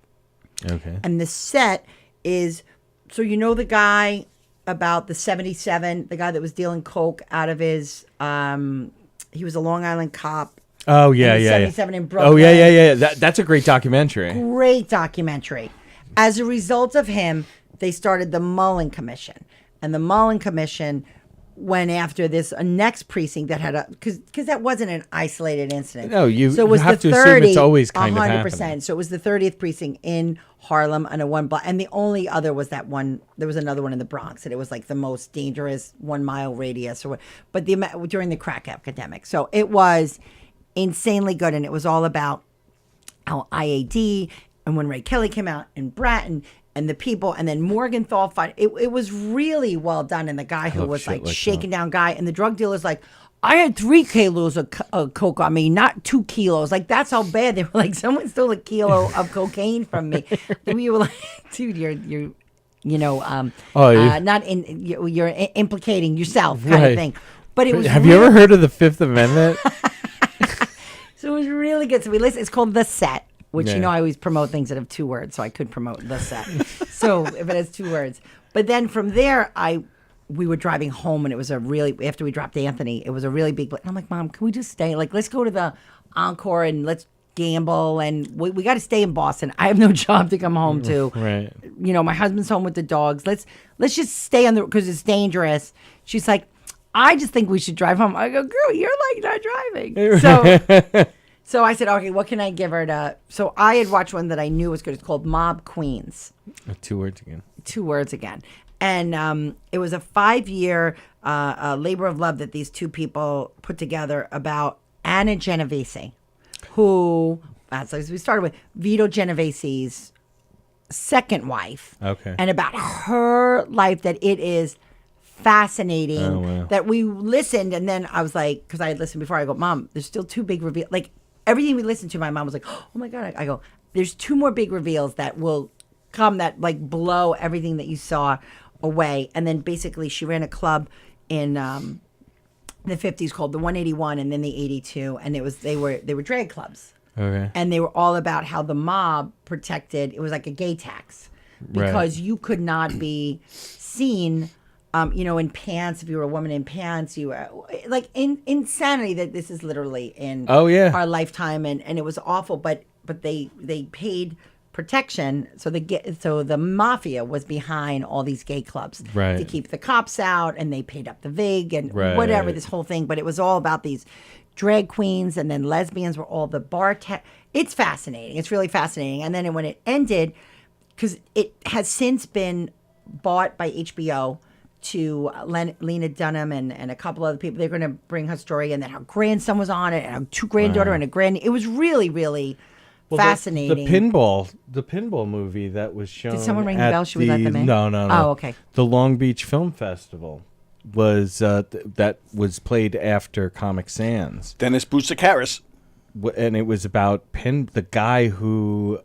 Okay. And The Set is, so you know the guy about the 77, the guy that was dealing coke out of his, he was a Long Island cop. Oh yeah, in the yeah, 77 yeah. in Brooklyn. Oh yeah. That's a great documentary. Great documentary. As a result of him, they started the Mullen Commission. And the Mullen Commission went after this next precinct that had because that wasn't an isolated incident. No, you so it was have the to 30, assume it's always kind of 100%. happening. So it was the 30th precinct in Harlem and a one block, and the only other was that one. There was another one in the Bronx, and it was like the most dangerous 1 mile radius. But during the crack epidemic, so it was insanely good, and it was all about how IAD and when Ray Kelly came out and Bratton and the people, and then Morgenthau fight. It was really well done. And the guy who love was shit like like shaking down guy, and the drug dealer's like, I had 3 kilos of coke on me, not 2 kilos. Like that's how bad they were. Like someone stole a kilo of cocaine from me. And we were like, dude, you're you're implicating yourself, kind of thing. But it was. Have you ever heard of the Fifth Amendment? So it was really good. So we listened. It's called The Set. Which, Yeah. you know, I always promote things that have 2 words, so I could promote The Set. So if it has 2 words. But then from there, we were driving home, and it was after we dropped Anthony, it was a really big, and I'm like, Mom, can we just stay? Like, let's go to the Encore, and let's gamble, and we got to stay in Boston. I have no job to come home to. Right. You know, my husband's home with the dogs. Let's just stay on because it's dangerous. She's like, I just think we should drive home. I go, girl, you're like not driving. So I said, okay, what can I give her to? So I had watched one that I knew was good. It's called Mob Queens. 2 words again. 2 words again. And it was a 5-year labor of love that these 2 people put together about Anna Genovese, who, as we started with, Vito Genovese's second wife. Okay. And about her life, that it is fascinating. Oh, wow. That we listened, and then I was like, because I had listened before, I go, Mom, there's still 2 big reveals. Like, everything we listened to, my mom was like, oh my God. I go, there's 2 more big reveals that will come that like blow everything that you saw away. And then basically she ran a club in the 50s called the 181 and then the 82. And they were drag clubs. Okay. And they were all about how the mob protected, it was like a gay tax. Because you could not be seen in pants. If you were a woman in pants, you were like insanity that this is literally in our lifetime, and it was awful. But they paid protection, so the mafia was behind all these gay clubs to keep the cops out, and they paid up the vig and whatever this whole thing. But it was all about these drag queens, and then lesbians were all the It's fascinating. It's really fascinating. And then when it ended, because it has since been bought by HBO, to Lena Dunham and a couple other people. They're going to bring her story, and then her grandson was on it, and her 2 granddaughter and a grand. It was really, really fascinating. The pinball movie that was shown. Did someone ring the bell? Should we let them in? No. Oh, okay. The Long Beach Film Festival was that was played after Comic Sans. Dennis Boutsikaris. And it was about the guy who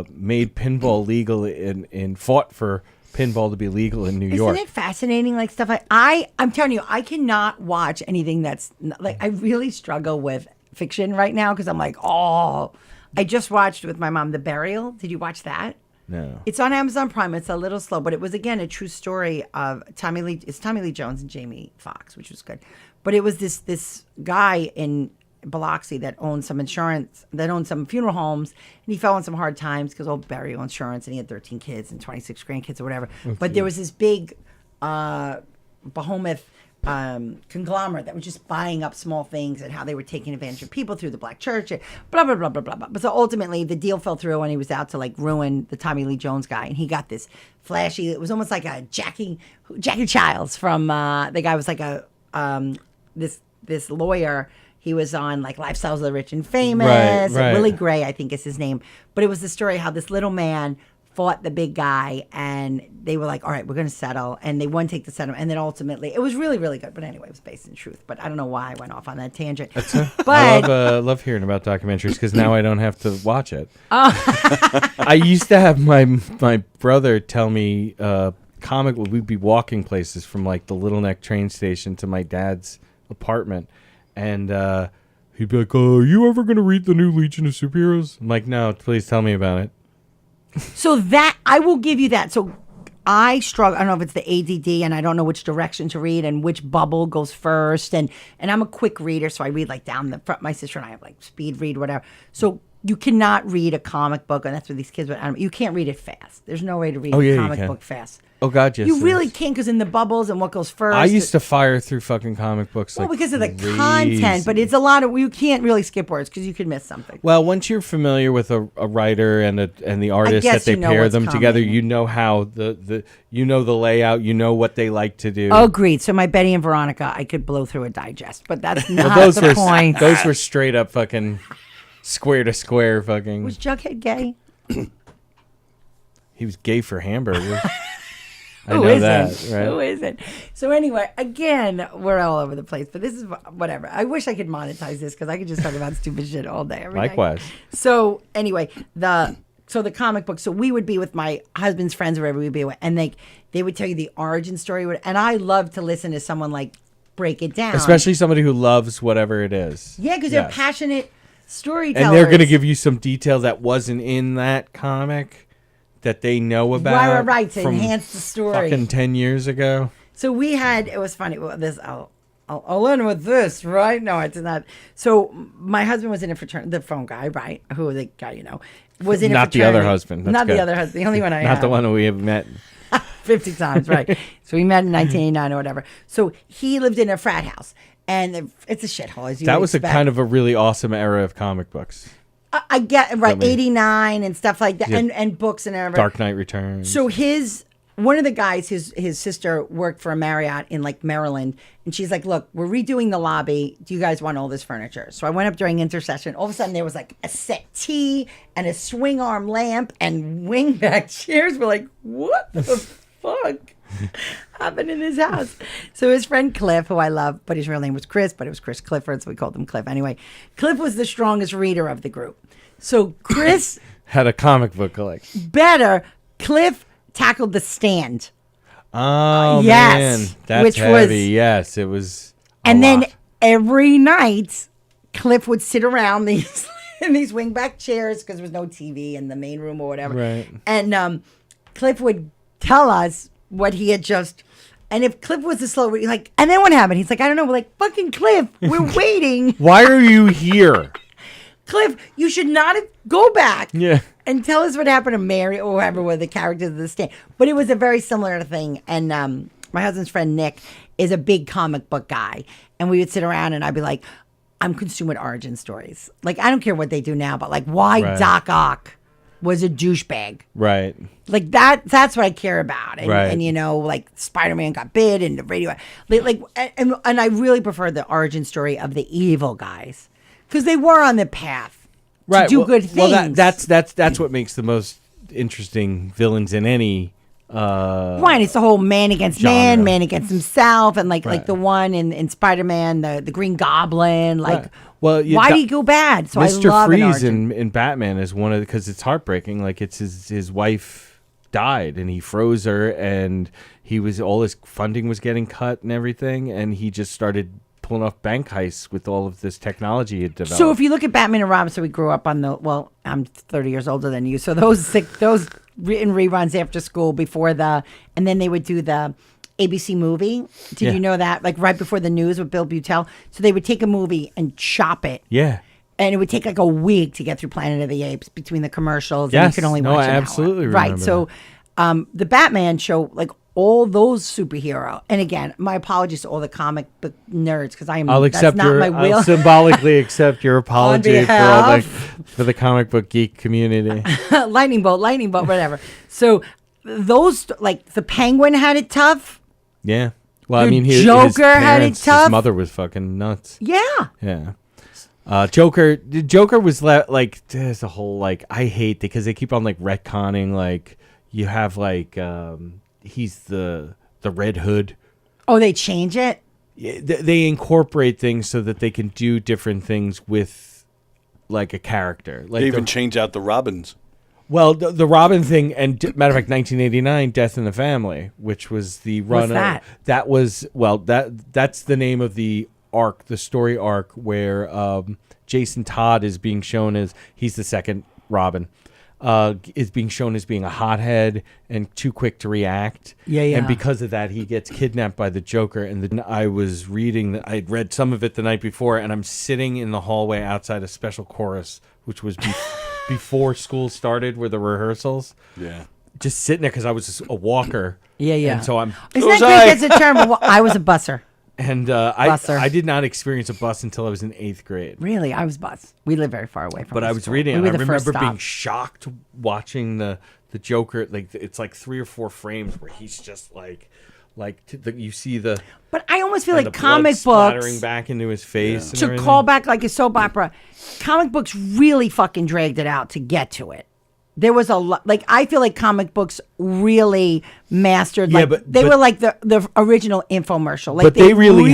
made pinball legal and fought for pinball to be legal in New York. Isn't it fascinating? Like stuff I'm telling you, I cannot watch anything that's like, I really struggle with fiction right now because I'm like, oh, I just watched with my mom The Burial. Did you watch that? No. It's on Amazon Prime. It's a little slow, but it was again a true story of Tommy Lee Jones and Jamie Foxx, which was good. But it was this guy in Biloxi that owned some funeral homes, and he fell on some hard times because old burial insurance, and he had 13 kids and 26 grandkids or whatever. But there was this big behemoth conglomerate that was just buying up small things and how they were taking advantage of people through the black church, and blah blah blah blah blah blah. But so ultimately the deal fell through, and he was out to like ruin the Tommy Lee Jones guy, and he got this flashy. It was almost like a Jackie Childs from the guy was like a this lawyer. He was on like Lifestyles of the Rich and Famous. Right. Willie Gray, I think is his name. But it was the story how this little man fought the big guy, and they were like, all right, we're going to settle. And they wouldn't take the settlement. And then ultimately, it was really, really good. But anyway, it was based in truth. But I don't know why I went off on that tangent. But I love hearing about documentaries because now I don't have to watch it. I used to have my brother tell me we'd be walking places from like the Little Neck train station to my dad's apartment. And he'd be like, "Oh, are you ever going to read the new Legion of Superheroes?" I'm like, "No, please tell me about it." So that, I will give you that. So I struggle. I don't know if it's the ADD, and I don't know which direction to read and which bubble goes first. And I'm a quick reader, so I read like down the front. My sister and I have like speed read, whatever. So you cannot read a comic book, and that's what these kids. But you can't read it fast. There's no way to read a comic book fast. Oh God, yes. You really can't, because in the bubbles and what goes first. I used to fire through fucking comic books. Well, like because of the crazy. content, but it's a lot of, you can't really skip words because you could miss something. Well, once you're familiar with a writer and the artist guess that they you know pair what's them together, coming. you know how the layout, you know what they like to do. Oh, agreed. So my Betty and Veronica, I could blow through a digest, but that's not those the point. Those were straight up fucking square to square fucking. Was Jughead gay? He was gay for hamburgers. I Who know isn't? that, right? Who isn't? So anyway, again, we're all over the place, but this is whatever. I wish I could monetize this because I could just talk about stupid shit all day. Every Likewise. night. So anyway, the comic book. So we would be with my husband's friends, wherever we'd be, and they would tell you the origin story. And I love to listen to someone like break it down, Especially somebody who loves whatever it is. yeah, because they're passionate storytellers, and they're going to give you some detail that wasn't in that comic that they know about. right, to from enhance the story. Fucking 10 years ago. So we had, it was funny. This I'll end with this, right? No, it's not. So my husband was in a fraternity, the phone guy, right? Who the guy was in a Not fraternity. the other husband. That's Not good. the other husband. The only one I Not have. the one that we have met. 50 times, right? So we met in 1989 or whatever. So he lived in a frat house, and it's a shithole, as you That was expect. a kind of a really awesome era of comic books. I get right, I mean, 89 and stuff like that, Yeah. and books and everything. Dark Knight Returns. So one of the guys, his sister worked for a Marriott in like Maryland, and she's like, "Look, we're redoing the lobby. Do you guys want all this furniture?" So I went up during intercession. All of a sudden, there was like a settee and a swing arm lamp and wingback chairs. We're like, "What the fuck happened in his house?" So his friend Cliff, who I love, but his real name was Chris, but it was Chris Clifford, so we called him Cliff. Anyway, Cliff was the strongest reader of the group. So Chris had a comic book collection. Cliff tackled The Stand. Oh, yes, man. That's which heavy. was- Yes, it was a And then lot. every night, Cliff would sit around these in these wingback chairs because there was no TV in the main room or whatever. Right. And Cliff would tell us what he had just. And if Cliff was a slow, like, and then what happened? He's like, I don't know. We're like, fucking Cliff, we're waiting. Why are you here? Cliff, you should not have go back. Yeah. And tell us what happened to Mary or whoever were the characters of The Stand. But it was a very similar thing. And my husband's friend Nick is a big comic book guy. And we would sit around and I'd be like, I'm consumed with origin stories. Like, I don't care what they do now, but like, why Right. Doc Ock? was a douchebag. Right. Like that's what I care about. And, Right. and you know, like Spider-Man got bit and the radio, and I really prefer the origin story of the evil guys because they were on the path to do good things. Well, that's what makes the most interesting villains in any. Right, it's the whole man against genre. man against himself, and like the one in Spider-Man, the Green Goblin. Like, Right. Well, why did he go bad? So Mr. I love an Freeze origin. in Batman is one of because it's heartbreaking. Like it's his wife died and he froze her, and all his funding was getting cut and everything, and he just started pulling off bank heists with all of this technology he had developed. So if you look at Batman and Robin, so we grew up on I'm 30 years older than you, so those written reruns after school and then they would do the ABC movie. Did you know that? Like right before the news with Bill Beutel. So they would take a movie and chop it. Yeah. And it would take like a week to get through Planet of the Apes between the commercials. Yes. And you could only No, watch I an absolutely hour. remember Right. So the Batman show, like all those superhero. And again, my apologies to all the comic book nerds because I'll symbolically accept your apology for the comic book geek community. lightning bolt, whatever. So those, like the Penguin had it tough. Yeah. Well, The I mean, his Joker had it parents, tough. His mother was fucking nuts. Yeah. Yeah. Joker was like there's a whole like I hate because they keep on like retconning like you have like he's the Red Hood. Oh, they change it? Yeah, they incorporate things so that they can do different things with like a character. Like They even change out the Robins. Well, the Robin thing, and matter of fact, 1989, Death in the Family, which was the run. What's that? That was that's the name of the arc, the story arc where Jason Todd is being shown as he's the second Robin. Is being shown as being a hothead and too quick to react. Yeah. And because of that, he gets kidnapped by the Joker. And then I was reading, I'd read some of it the night before, and I'm sitting in the hallway outside a special chorus, which was before school started, were the rehearsals. Yeah. Just sitting there because I was just a walker. Yeah. And so I'm. Isn't that great? That's a term. Well, I was a busser. And I did not experience a bus until I was in 8th grade. Really? I was bus. We live very far away from But the I was school. reading it. We I were the first remember being stop. shocked watching the Joker. Like it's like 3 or 4 frames where he's just you see the. But I almost feel and like the comic blood books splattering back into his face. and to everything. call back like a soap opera. Comic books really fucking dragged it out to get to it. There was a lot. Like I feel like comic books really mastered. Yeah, Like but they were like the original infomercial. Like But they really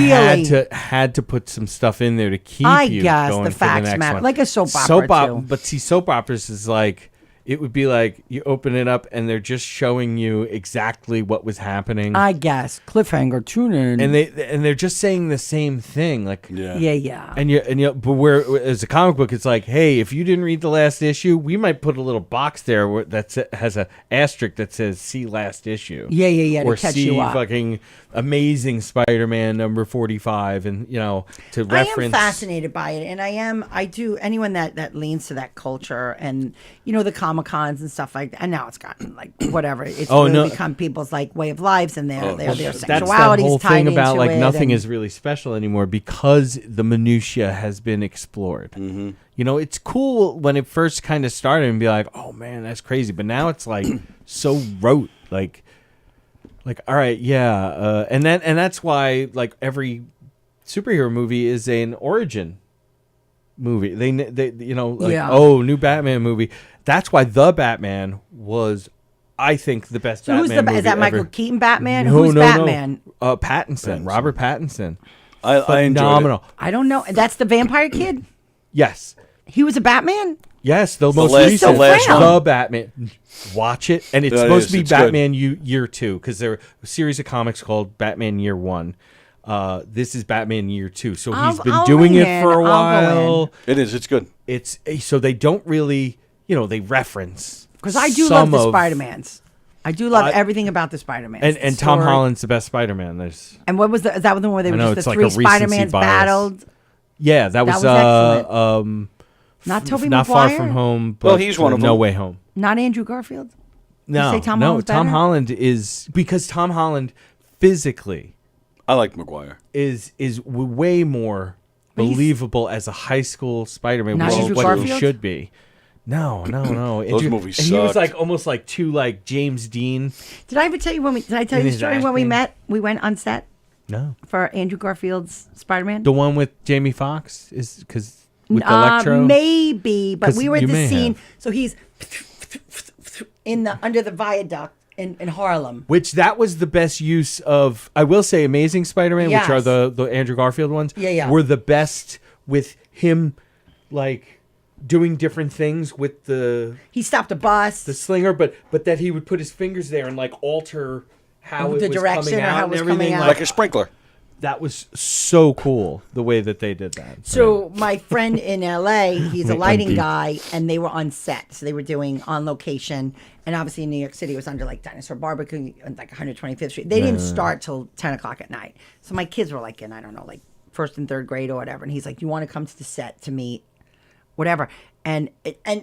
had to put some stuff in there to keep I you guess going the for facts the next matter. one. Like a soap opera, too. But see, soap operas is like it would be like you open it up and they're just showing you exactly what was happening. I guess cliffhanger. Tune in. and they're just saying the same thing. Like Yeah. And but where as a comic book, it's like, hey, if you didn't read the last issue, we might put a little box there that has a asterisk that says "See last issue." Yeah. Or To catch see you up. fucking Amazing Spider-Man number 45, and to reference. I am fascinated by it, and I do. Anyone that leans to that culture, and the Comic Cons and stuff like that. And now it's gotten like whatever. It's become people's like way of lives, and their That's sexuality that whole is tied thing about into like it, nothing and- is really special anymore because the minutia has been explored. Mm-hmm. It's cool when it first kind of started and be like, oh man, that's crazy. But now it's like so rote, like all right, yeah, and that's why like every superhero movie is an origin movie. They new Batman movie. That's why the Batman was, I think, the best. So Batman movie is that Michael ever. Keaton Batman? No, Who's no, Batman? No. Pattinson, Robert Pattinson. I enjoyed Phenomenal. I don't know. That's the vampire kid. Yes. He was a Batman. Yes, the most last- recent, the last one. the Batman. Watch it, and it's That supposed is, to be it's good. Batman Year 2 because there are a series of comics called Batman Year 1. This is Batman Year 2, so he's been I'll doing lean it for a in. I'll go while. It is. It's good. It's so they don't really, they reference Because I do love some the of- Spider-Mans. I do love everything about the Spider-Mans. and The Tom story. Holland's the best Spider-Man. There's And what was is that the one where they I were know, just it's the like three a recency Spider-Mans bias. battled? yeah, that was excellent. Not Tobey not Maguire? Far From Home. But Well, he's one of No them. Way Home. Not Andrew Garfield? No, say Tom no. Holland's Tom better? Holland is because Tom Holland physically I like Maguire. is way more But he's- believable as a high school Spider-Man, Not which is Andrew what he Garfield? should be. No. Those movies and he was sucked. like almost like too like James Dean. Did I ever tell you did I tell you the his story when we acting. met? We went on set No. for Andrew Garfield's Spider-Man. The one with Jamie Foxx is because with the Electro. Maybe, but 'Cause we were at you the may scene. have. So he's under the viaduct in Harlem. Which that was the best use of, I will say, Amazing Spider-Man, which are Yes. the Andrew Garfield ones. Yeah. Were the best with him, like doing different things with the He stopped a bus. slinger, but that he would put his fingers there and like alter how The it was direction coming or how out it and was everything. coming out. Like a sprinkler. That was so cool the way that they did that. So my friend in LA, he's a Wait, lighting unbeat. guy, and they were on set. So they were doing on location. And obviously in New York City, it was under like Dinosaur Barbecue on like 125th Street. They didn't start till 10 o'clock at night. So my kids were like in, I don't know, like first and third grade or whatever. And he's like, you want to come to the set to meet whatever. And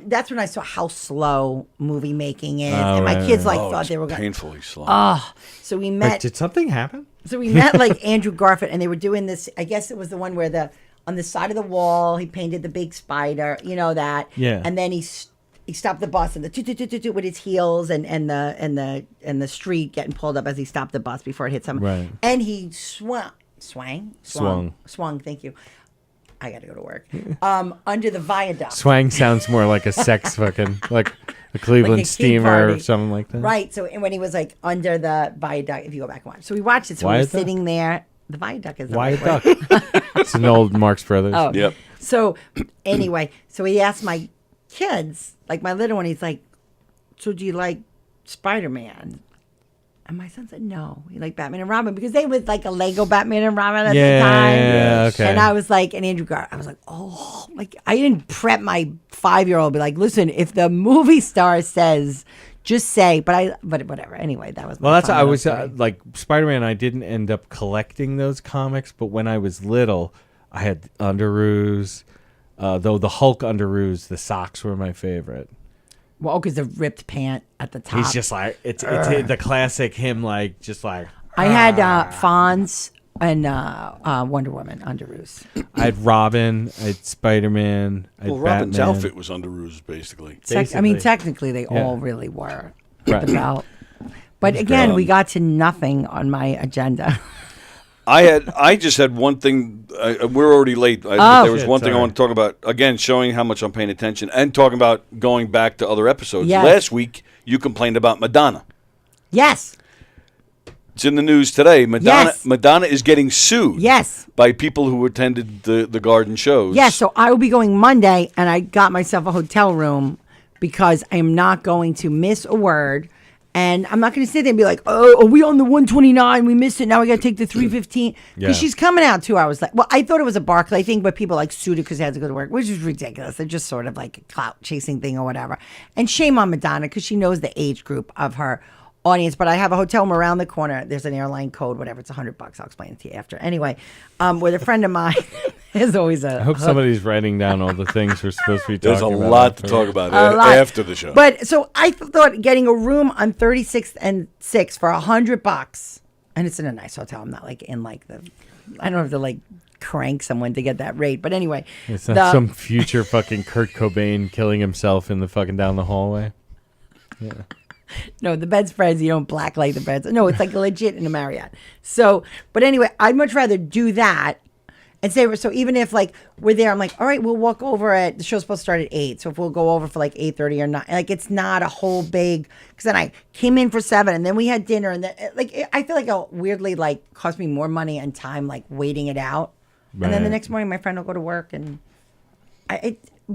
that's when I saw how slow movie making is. and my right, kids like Oh, thought it's they were going. painfully slow. So we Wait, met. did something happen? So we met like Andrew Garfield, and they were doing this. I guess it was the one where on the side of the wall he painted the big spider, you know that. Yeah. And then he stopped the bus and the with his heels and the street getting pulled up as he stopped the bus before it hit someone. Right. And he swung. Thank you. I got to go to work. Under the viaduct. Swang sounds more like a sex fucking, like a Cleveland Like a key steamer or party. something like that. Right. So when he was like under the viaduct, if you go back and watch. So we watched it. So we were Viaduct? sitting there. The viaduct is the Why a right duck? word. It's an old Marx Brothers. Oh. Yep. So anyway, so he asked my kids, like my little one, he's like, so do you like Spider-Man? And my son said, no, he liked Batman and Robin because they was like a Lego Batman and Robin at the time. Yeah, okay. And I was like, and Andrew Garfield, I was like, oh, like I didn't prep my 5-year-old, be like, listen, if the movie star says, just say, but whatever. Anyway, that was my Well, that's fun I little was story. like Spider-Man. I didn't end up collecting those comics, but when I was little, I had underoos. Though the Hulk underoos, the socks were my favorite. Well, because the ripped pant at the top. He's just like it's the classic him like just like I had Fonz and Wonder Woman underoos. I had Robin, I had Spider-Man, I had Well, Robin's Batman. outfit was underoos, basically. I mean, Basically. technically, they Yeah. all really were. Right. The belt. But again, we got to nothing on my agenda. I just had one thing. We're already late. There was Shit, one thing I sorry. want to talk about. Again, showing how much I'm paying attention and talking about going back to other episodes. Yes. Last week, you complained about Madonna. Yes. It's in the news today. Madonna Yes. Madonna is getting sued Yes. by people who attended the garden shows. Yes. So I will be going Monday, and I got myself a hotel room because I am not going to miss a word. And I'm not going to sit there and be like, oh, are we on the 129? We missed it. Now we got to take the 315. Because Yeah. she's coming out 2 hours late. Well, I thought it was a Barclay thing, but people like sued her because they had to go to work, which is ridiculous. They're just sort of like a clout chasing thing or whatever. And shame on Madonna because she knows the age group of her audience. But I have a hotel room around the corner. There's an airline code, whatever. It's $100. I'll explain it to you after. Anyway, with a friend of mine, there's always a I hope somebody's writing down all the things we're supposed to be talking There's a about. lot to talk about a lot. after the show. But so I thought getting a room on 36th and 6th for $100, and it's in a nice hotel. I'm not like in like I don't have to like crank someone to get that rate. But anyway, It's not some future fucking Kurt Cobain killing himself in the fucking down the hallway. no, the bedspreads, you don't blacklight the beds. No, it's like legit in a Marriott. So, but anyway, I'd much rather do that and say, so even if like we're there, I'm like, all right, we'll walk over the show's supposed to start at 8. So if we'll go over for like 8:30 or 9, like it's not a whole big, because then I came in for 7 and then we had dinner and then like, I feel like it weirdly like cost me more money and time, like waiting it out. And then the Right. next morning my friend will go to work and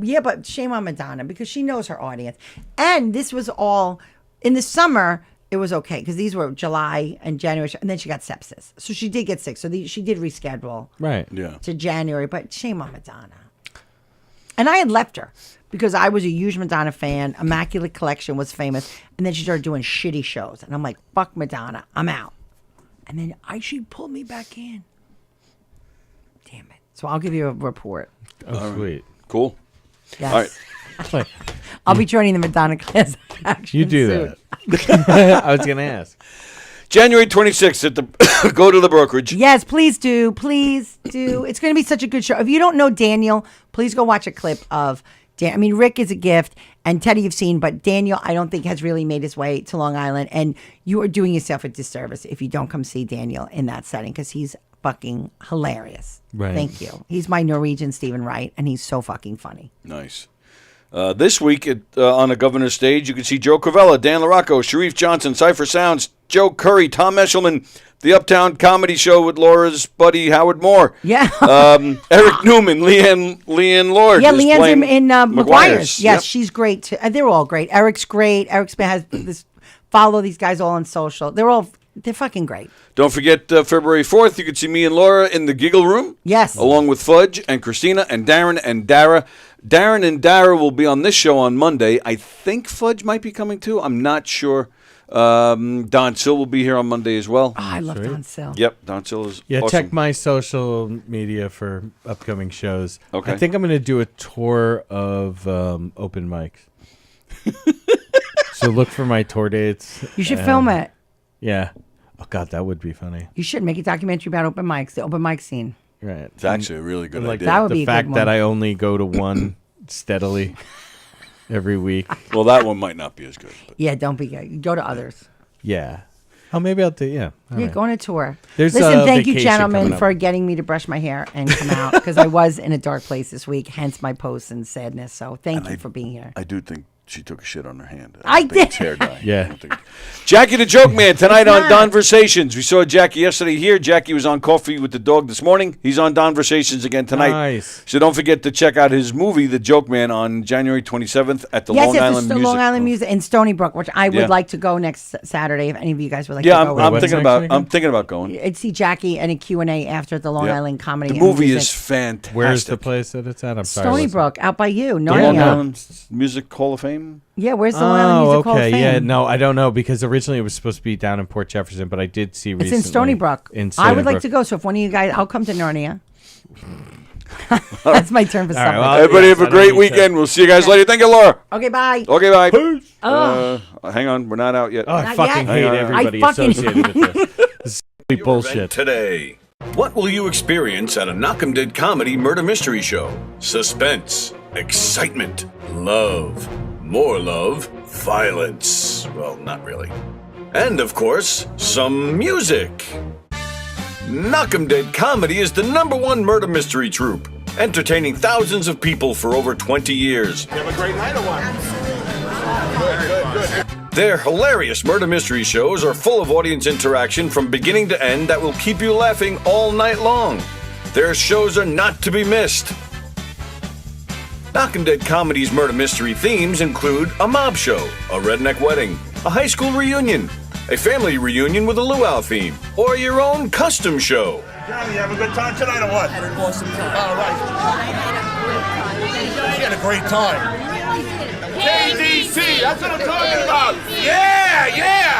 yeah, but shame on Madonna because she knows her audience. And this was all in the summer. It was okay because these were July and January, and then she got sepsis, so she did get sick. So she did reschedule Right. Yeah. to January. But shame on Madonna. And I had left her because I was a huge Madonna fan. Immaculate Collection was famous, and then she started doing shitty shows, and I'm like, fuck Madonna, I'm out. And then she pulled me back in. Damn it! So I'll give you a report. Oh, sweet. Cool. Yes. All right. Like, I'll be joining the Madonna class action you do soon. that. I was gonna ask. January 26th at the go to the brokerage. Yes, please do. Please do. It's going to be such a good show. If you don't know Daniel, please go watch a clip of I mean, Rick is a gift, and Teddy you've seen, but Daniel, I don't think has really made his way to Long Island, and you are doing yourself a disservice if you don't come see Daniel in that setting, because he's fucking hilarious. Right. Thank you. He's my Norwegian Stephen Wright, and he's so fucking funny. Nice. This week on the governor's stage, you can see Joe Cravella, Dan LaRocco, Sharif Johnson, Cypher Sounds, Joe Curry, Tom Eshelman, the Uptown Comedy Show with Laura's buddy Howard Moore. Yeah. Eric Newman, Leanne Lord. Yeah, is Leanne's playing in McGuire's. Yes, Yep. she's great too. They're all great. Eric's great. Eric's has this. Follow these guys all on social. They're fucking great. Don't forget February 4th, you can see me and Laura in the Giggle Room. Yes. Along with Fudge and Christina and Darren and Dara. Darren and Dara will be on this show on Monday. I think Fudge might be coming too. I'm not sure. Don Sill will be here on Monday as well. Oh, I love Don Sill. Yep, Don Sill is Yeah, awesome. check my social media for upcoming shows. Okay. I think I'm going to do a tour of open mics. So look for my tour dates. You should film it. Yeah. Oh, God, that would be funny. You should make a documentary about open mics, the open mic scene. Right. It's actually a really good Like idea. That would be the a good fact one. that I only go to one steadily every week. Well, that one might not be as good. But. Yeah, don't be gay. Go to others. Yeah. Oh, maybe I'll do, yeah. All Yeah, right. go on a tour. There's Listen, a thank you, vacation gentlemen, coming up. for getting me to brush my hair and come out, because I was in a dark place this week, hence my posts and sadness. So thank you for being here. I do think she took a shit on her hand. I don't think it's did. hair dye. Yeah. I don't think- Jackie the Joke Man tonight on not. Donversations. We saw Jackie yesterday here. Jackie was on Coffee with the Dog this morning. He's on Donversations again tonight. Nice. So don't forget to check out his movie, The Joke Man, on January 27th at the Long Island Music. Long Island Music in Stony Brook, which I would Yeah. like to go next Saturday if any of you guys would like Yeah, to go. I'm what's thinking next about. week I'm again? thinking about going. I'd see Jackie and a Q&A after the Long Yeah. Island Comedy The and movie Music. is fantastic. Where's the place that it's at? I'm sorry. Stony what's Brook, out by you, The Long Narnia. Island Music Hall of Fame. Yeah, where's the Long Island Music Hall of okay. Fame? Yeah, no, I don't know, because originally it was supposed to be down in Port Jefferson, but I did see It's recently. in Stony Brook. In Stony I would like Brook. to go, so if one of you guys, I'll come to Narnia. That's my turn for All right, supper. well, Everybody yes, have I a know great you said- weekend. We'll see you guys later. Thank you, Laura. Okay, bye. Okay, bye. Oh. Hang on, we're not out yet. Oh, I Not fucking yet. hate I everybody fucking- associated with this. This is bullshit. Today. What will you experience at a Knockem Dead Comedy Murder Mystery Show? Suspense, excitement, love, more love, violence. Well, not really. And of course, some music. Knockem Dead Comedy is the #1 murder mystery troupe, entertaining thousands of people for over 20 years. Have a great night or what? Their hilarious murder mystery shows are full of audience interaction from beginning to end that will keep you laughing all night long. Their shows are not to be missed. Knockem Dead Comedy's murder mystery themes include a mob show, a redneck wedding, a high school reunion, a family reunion with a luau theme, or your own custom show. Johnny, you have a good time tonight or what? Had an awesome time. All right. You had a great time. KDC, that's what I'm talking about. Yeah, yeah.